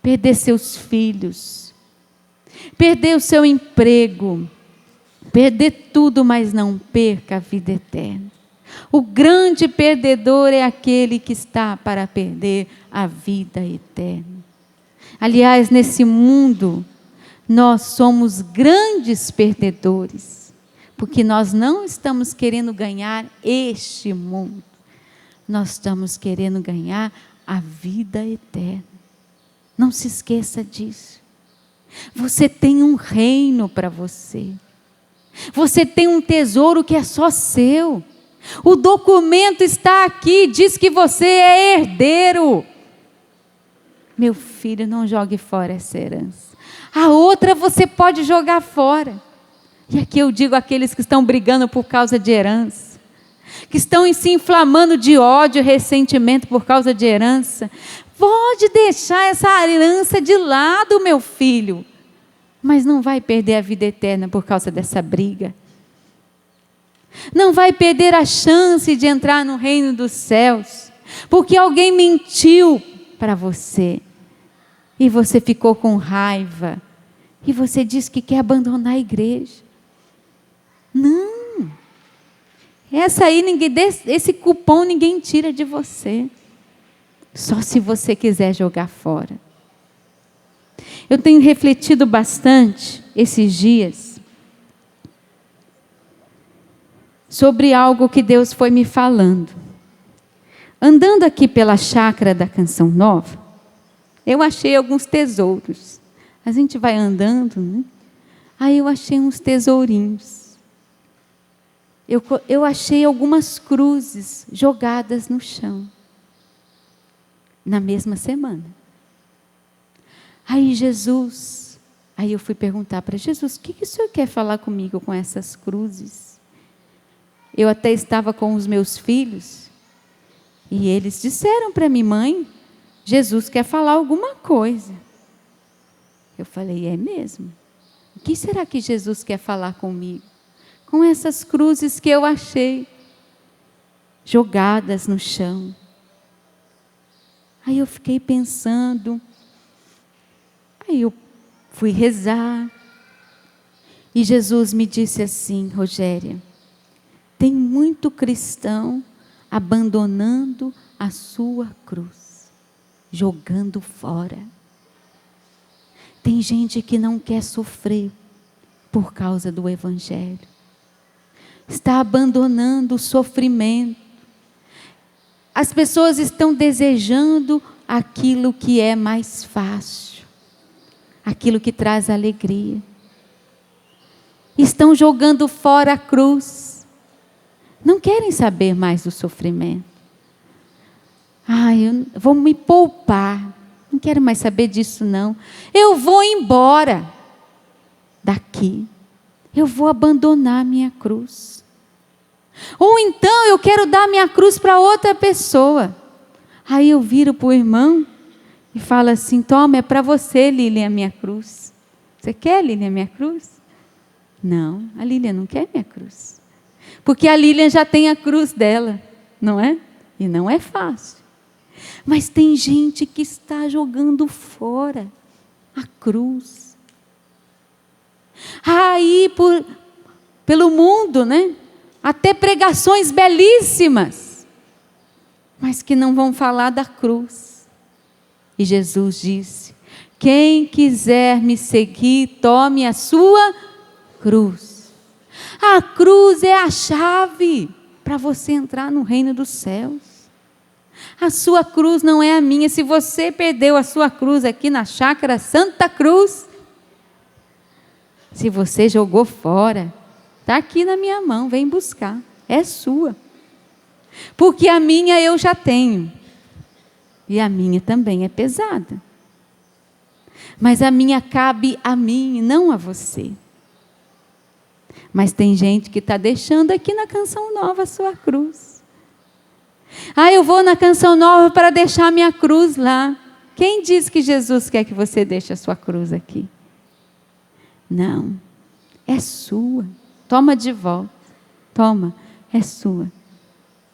Perder seus filhos. Perder o seu emprego. Perder tudo, mas não perca a vida eterna. O grande perdedor é aquele que está para perder a vida eterna. Aliás, nesse mundo, nós somos grandes perdedores, porque nós não estamos querendo ganhar este mundo, nós estamos querendo ganhar a vida eterna. Não se esqueça disso. Você tem um reino para você, você tem um tesouro que é só seu. O documento está aqui, diz que você é herdeiro. Meu filho, não jogue fora essa herança. A outra você pode jogar fora. E aqui eu digo àqueles que estão brigando por causa de herança, que estão se inflamando de ódio e ressentimento por causa de herança. Pode deixar essa herança de lado, meu filho. Mas não vai perder a vida eterna por causa dessa briga. Não vai perder a chance de entrar no reino dos céus, porque alguém mentiu para você. E você ficou com raiva. E você disse que quer abandonar a igreja. Não. É Essa aí, esse cupom ninguém tira de você. Só se você quiser jogar fora. Eu tenho refletido bastante esses dias sobre algo que Deus foi me falando. Andando aqui pela chácara da Canção Nova, eu achei alguns tesouros. A gente vai andando, né? Aí eu achei uns tesourinhos. Eu achei algumas cruzes jogadas no chão. Na mesma semana. Aí eu fui perguntar para Jesus, o que o Senhor quer falar comigo com essas cruzes? Eu até estava com os meus filhos, e eles disseram para mim, mãe, Jesus quer falar alguma coisa. Eu falei, é mesmo? O que será que Jesus quer falar comigo? Com essas cruzes que eu achei, jogadas no chão. Aí eu fiquei pensando, aí eu fui rezar, e Jesus me disse assim, Rogéria, tem muito cristão abandonando a sua cruz, jogando fora. Tem gente que não quer sofrer por causa do Evangelho. Está abandonando o sofrimento. As pessoas estão desejando aquilo que é mais fácil, aquilo que traz alegria. Estão jogando fora a cruz. Não querem saber mais do sofrimento. Eu vou me poupar. Não quero mais saber disso não. Eu vou embora daqui. Eu vou abandonar minha cruz. Ou então eu quero dar minha cruz para outra pessoa. Aí eu viro para o irmão e falo assim, toma, é para você, Lilian, a minha cruz. Você quer, Lilian, a minha cruz? Não, a Lilian não quer minha cruz. Porque a Lilian já tem a cruz dela, não é? E não é fácil. Mas tem gente que está jogando fora a cruz. Aí, pelo mundo, né? Até pregações belíssimas, mas que não vão falar da cruz. E Jesus disse, quem quiser me seguir, tome a sua cruz. A cruz é a chave para você entrar no reino dos céus. A sua cruz não é a minha. Se você perdeu a sua cruz aqui na chácara Santa Cruz, se você jogou fora, está aqui na minha mão, vem buscar, é sua. Porque a minha eu já tenho. E a minha também é pesada. Mas a minha cabe a mim, não a você. Mas tem gente que está deixando aqui na Canção Nova a sua cruz. Eu vou na Canção Nova para deixar a minha cruz lá. Quem diz que Jesus quer que você deixe a sua cruz aqui? Não, é sua. Toma de volta. Toma, é sua.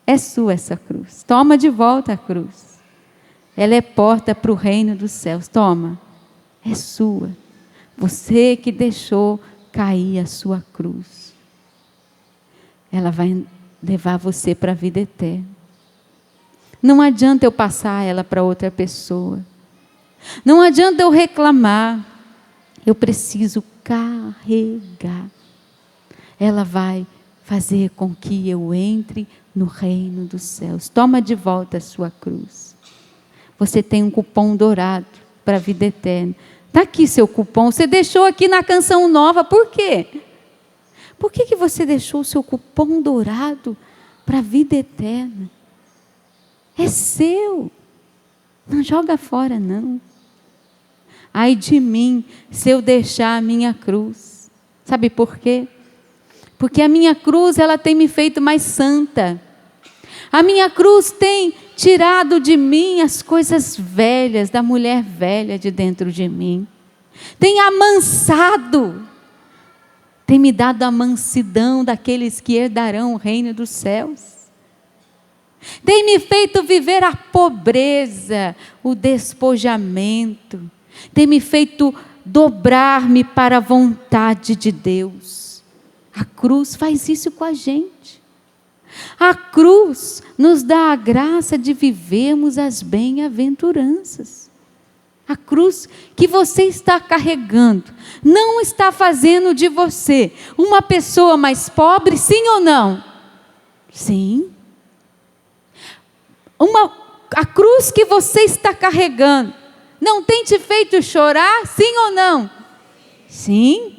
É sua essa cruz. Toma de volta a cruz. Ela é porta para o reino dos céus. Toma, é sua. Você que deixou cair a sua cruz. Ela vai levar você para a vida eterna. Não adianta eu passar ela para outra pessoa. Não adianta eu reclamar. Eu preciso carregar. Ela vai fazer com que eu entre no reino dos céus. Toma de volta a sua cruz. Você tem um cupom dourado para a vida eterna. Está aqui seu cupom. Você deixou aqui na Canção Nova. Por quê? Por que você deixou o seu cupom dourado para a vida eterna? É seu. Não joga fora, não. Ai de mim, se eu deixar a minha cruz. Sabe por quê? Porque a minha cruz, ela tem me feito mais santa. A minha cruz tem tirado de mim as coisas velhas, da mulher velha de dentro de mim. Tem amansado. Tem me dado a mansidão daqueles que herdarão o reino dos céus. Tem me feito viver a pobreza, o despojamento. Tem me feito dobrar-me para a vontade de Deus. A cruz faz isso com a gente. A cruz nos dá a graça de vivermos as bem-aventuranças. A cruz que você está carregando não está fazendo de você uma pessoa mais pobre, sim ou não? Sim. A cruz que você está carregando não tem te feito chorar, sim ou não? Sim.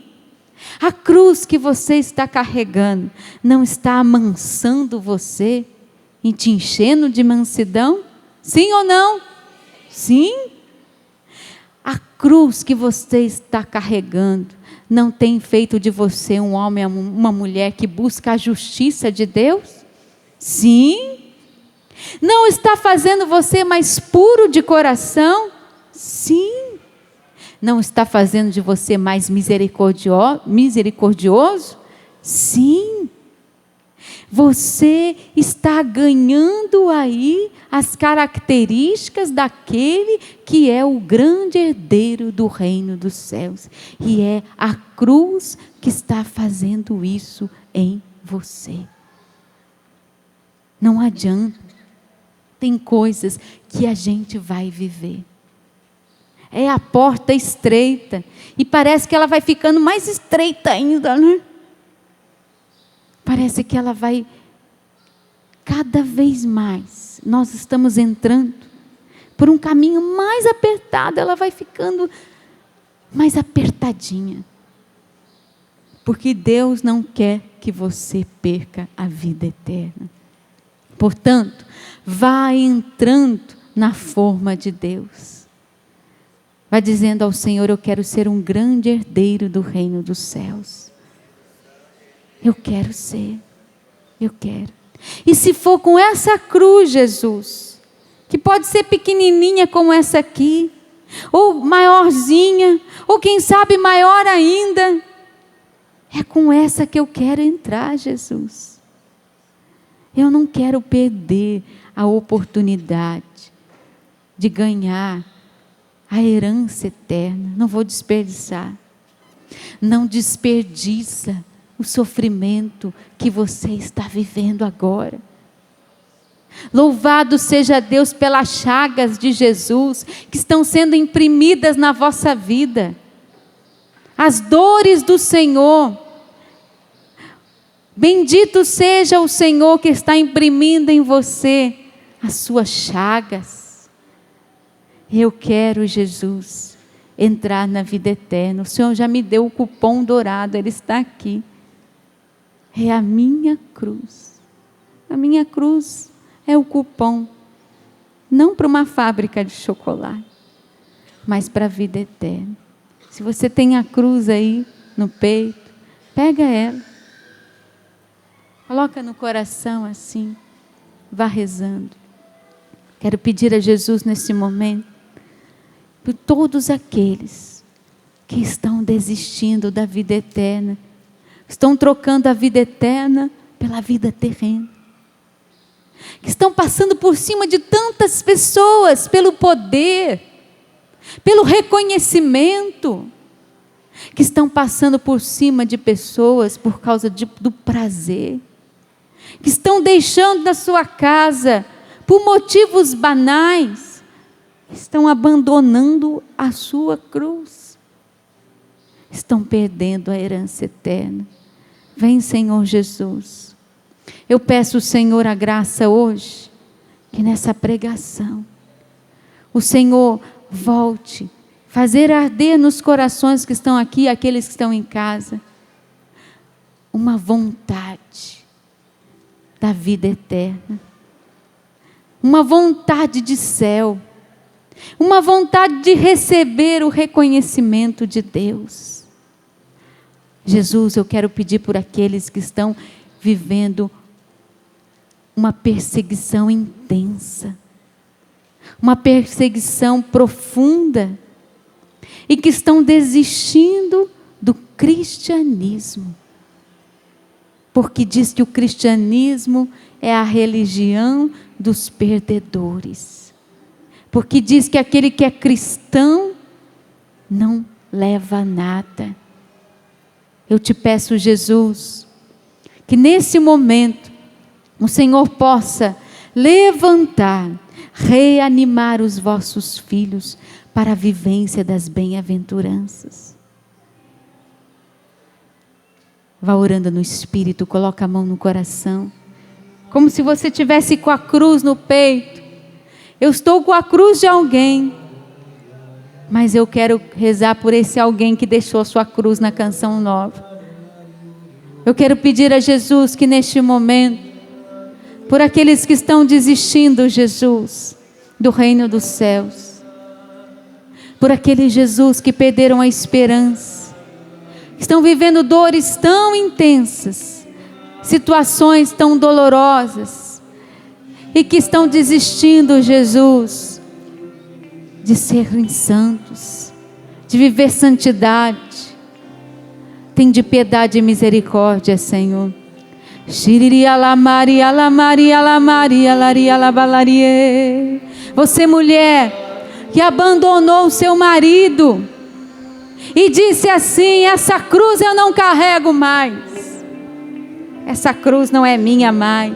A cruz que você está carregando não está amansando você e te enchendo de mansidão? Sim ou não? Sim. A cruz que você está carregando não tem feito de você um homem, uma mulher que busca a justiça de Deus? Sim. Não está fazendo você mais puro de coração? Sim. Não está fazendo de você mais misericordioso? Sim. Você está ganhando aí as características daquele que é o grande herdeiro do reino dos céus. E é a cruz que está fazendo isso em você. Não adianta. Tem coisas que a gente vai viver. É a porta estreita. E parece que ela vai ficando mais estreita ainda, né? Parece que ela vai cada vez mais. Nós estamos entrando por um caminho mais apertado. Ela vai ficando mais apertadinha. Porque Deus não quer que você perca a vida eterna. Portanto, vá entrando na forma de Deus. Vai dizendo ao Senhor: eu quero ser um grande herdeiro do reino dos céus. Eu quero ser. Eu quero. E se for com essa cruz, Jesus, que pode ser pequenininha como essa aqui, ou maiorzinha, ou quem sabe maior ainda, é com essa que eu quero entrar, Jesus. Eu não quero perder a oportunidade de ganhar a herança eterna. Não vou desperdiçar. Não desperdiça o sofrimento que você está vivendo agora. Louvado seja Deus pelas chagas de Jesus que estão sendo imprimidas na vossa vida. As dores do Senhor. Bendito seja o Senhor que está imprimindo em você as suas chagas. Eu quero, Jesus, entrar na vida eterna. O Senhor já me deu o cupom dourado, ele está aqui. É a minha cruz. A minha cruz é o cupom. Não para uma fábrica de chocolate, mas para a vida eterna. Se você tem a cruz aí no peito, pega ela. Coloca no coração assim. Vá rezando. Quero pedir a Jesus nesse momento, por todos aqueles que estão desistindo da vida eterna, estão trocando a vida eterna pela vida terrena, que estão passando por cima de tantas pessoas, pelo poder, pelo reconhecimento, que estão passando por cima de pessoas por causa do prazer, que estão deixando da sua casa por motivos banais, estão abandonando a sua cruz, estão perdendo a herança eterna. Vem, Senhor Jesus. Eu peço, Senhor, a graça hoje, que nessa pregação, o Senhor volte, fazer arder nos corações que estão aqui, aqueles que estão em casa, uma vontade da vida eterna, uma vontade de céu, uma vontade de receber o reconhecimento de Deus. Jesus, eu quero pedir por aqueles que estão vivendo uma perseguição intensa, uma perseguição profunda, e que estão desistindo do cristianismo, porque diz que o cristianismo é a religião dos perdedores. Porque diz que aquele que é cristão não leva nada. Eu te peço, Jesus, que nesse momento o Senhor possa levantar, reanimar os vossos filhos para a vivência das bem-aventuranças. Vá orando no Espírito, coloca a mão no coração, como se você estivesse com a cruz no peito. Eu estou com a cruz de alguém, mas eu quero rezar por esse alguém que deixou a sua cruz na canção nova. Eu quero pedir a Jesus que neste momento, por aqueles que estão desistindo, Jesus, do reino dos céus, por aqueles, Jesus, que perderam a esperança, estão vivendo dores tão intensas, situações tão dolorosas, e que estão desistindo, Jesus, de serem santos, de viver santidade. Tende piedade e misericórdia, Senhor. Você, mulher, que abandonou o seu marido e disse assim: essa cruz eu não carrego mais, essa cruz não é minha mais.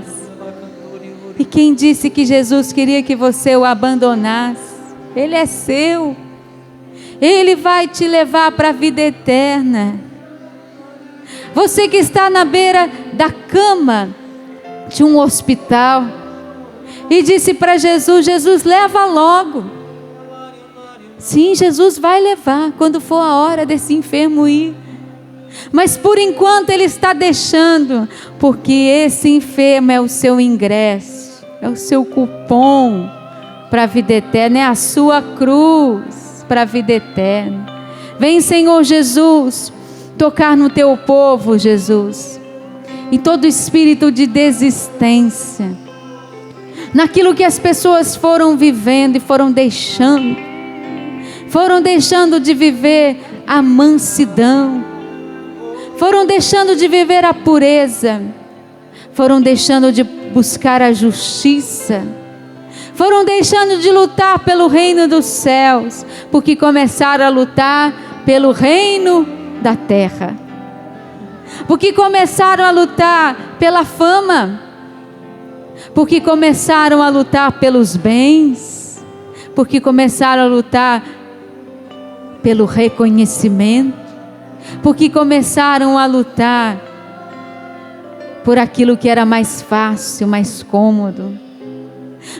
E quem disse que Jesus queria que você o abandonasse? Ele é seu, Ele vai te levar para a vida eterna. Você que está na beira da cama de um hospital e disse para Jesus: Jesus, leva logo. Sim, Jesus vai levar quando for a hora desse enfermo ir. Mas por enquanto Ele está deixando, porque esse enfermo é o seu ingresso, é o seu cupom para a vida eterna, é a sua cruz para a vida eterna. Vem, Senhor Jesus, tocar no teu povo, Jesus, em todo espírito de desistência, naquilo que as pessoas foram vivendo e foram deixando de viver a mansidão, foram deixando de viver a pureza, foram deixando de buscar a justiça, foram deixando de lutar pelo reino dos céus, porque começaram a lutar pelo reino da terra, porque começaram a lutar pela fama, porque começaram a lutar pelos bens, porque começaram a lutar pelo reconhecimento, porque começaram a lutar por aquilo que era mais fácil, mais cômodo.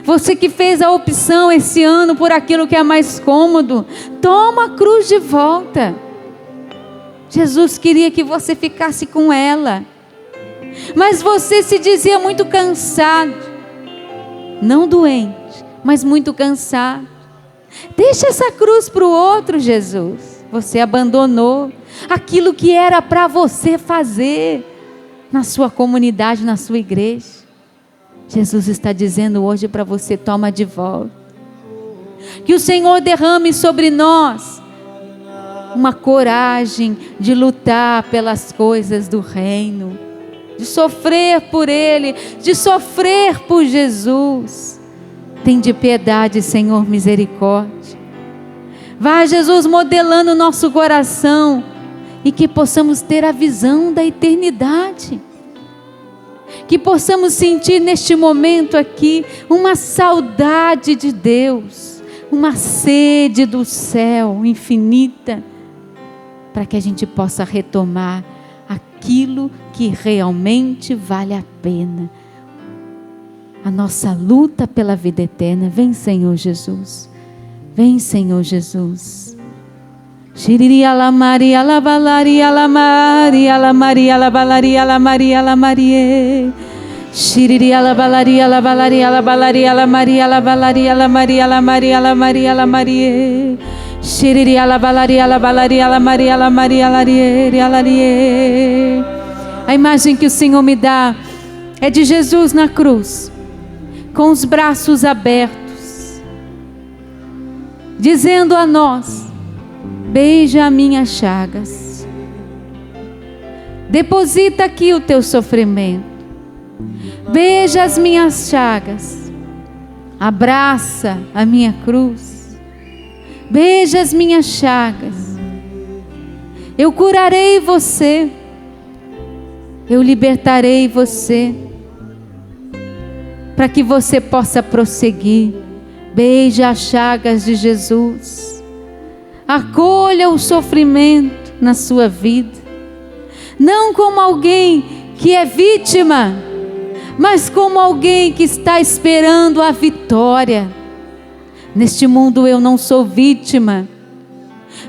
Você que fez a opção esse ano por aquilo que é mais cômodo, toma a cruz de volta. Jesus queria que você ficasse com ela, mas você se dizia muito cansado, não doente, mas muito cansado. Deixa essa cruz para o outro, Jesus. Você abandonou aquilo que era para você fazer na sua comunidade, na sua igreja. Jesus está dizendo hoje para você: toma de volta. Que o Senhor derrame sobre nós uma coragem de lutar pelas coisas do reino, de sofrer por Ele, de sofrer por Jesus. Tende piedade, Senhor, misericórdia. Vá, Jesus, modelando o nosso coração, e que possamos ter a visão da eternidade, que possamos sentir neste momento aqui uma saudade de Deus, uma sede do céu infinita, para que a gente possa retomar aquilo que realmente vale a pena, a nossa luta pela vida eterna. Vem, Senhor Jesus, vem, Senhor Jesus. Shiriria la Maria la Valaria la Maria la Maria la Valaria la Maria la Maria. Shiriria la Valaria la Valaria la Valaria la Maria la Valaria la Maria la Maria la Maria la Maria. Shiriria la Valaria la Valaria la Maria la Maria la Maria. A imagem que o Senhor me dá é de Jesus na cruz, com os braços abertos, dizendo a nós: beija as minhas chagas, deposita aqui o teu sofrimento, beija as minhas chagas, abraça a minha cruz, beija as minhas chagas, eu curarei você, eu libertarei você. para que você possa prosseguir. Beije as chagas de Jesus. Acolha o sofrimento na sua vida. Não como alguém que é vítima, mas como alguém que está esperando a vitória. Neste mundo eu não sou vítima.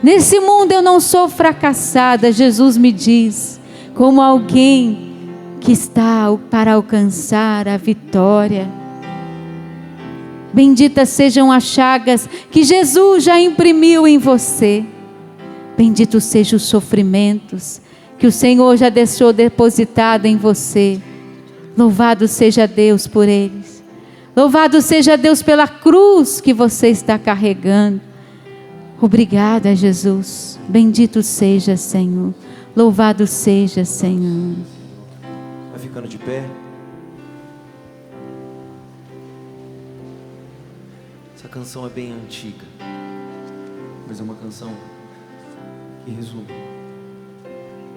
Nesse mundo eu não sou fracassada. Jesus me diz, como alguém que está para alcançar a vitória. Benditas sejam as chagas que Jesus já imprimiu em você. Benditos sejam os sofrimentos que o Senhor já deixou depositado em você. Louvado seja Deus por eles. Louvado seja Deus pela cruz que você está carregando. Obrigada, Jesus. Bendito seja, Senhor. Louvado seja, Senhor. Vai ficando de pé. Essa canção é bem antiga, mas é uma canção que resume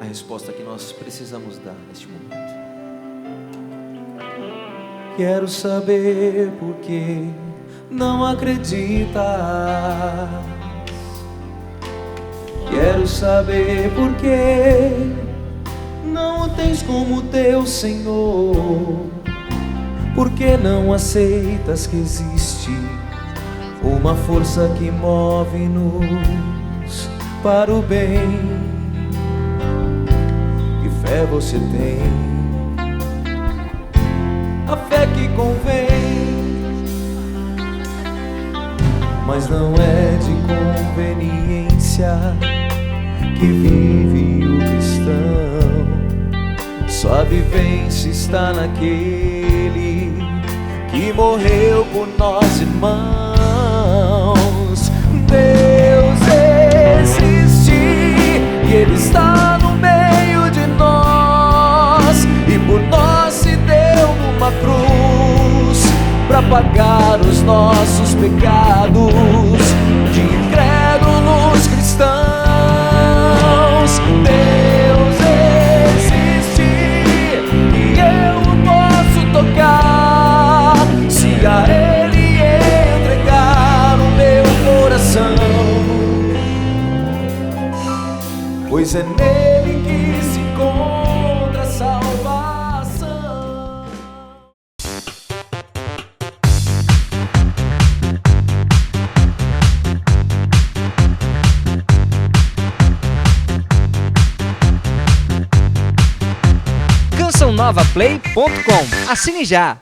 a resposta que nós precisamos dar neste momento. Quero saber por que não acreditas. Quero saber por que não o tens como teu Senhor. Por que não aceitas que existe uma força que move-nos para o bem? Que fé você tem? A fé que convém, mas não é de conveniência que vive o cristão. Sua vivência está naquele que morreu por nós, irmãos. Deus existe e Ele está no meio de nós, e por nós se deu numa cruz para pagar os nossos pecados de incrédulos cristãos. Deus existe e eu posso tocar se a Ele entregar o meu coração, pois é nele que se encontra a salvação. CançãoNovaPlay.com. Assine já!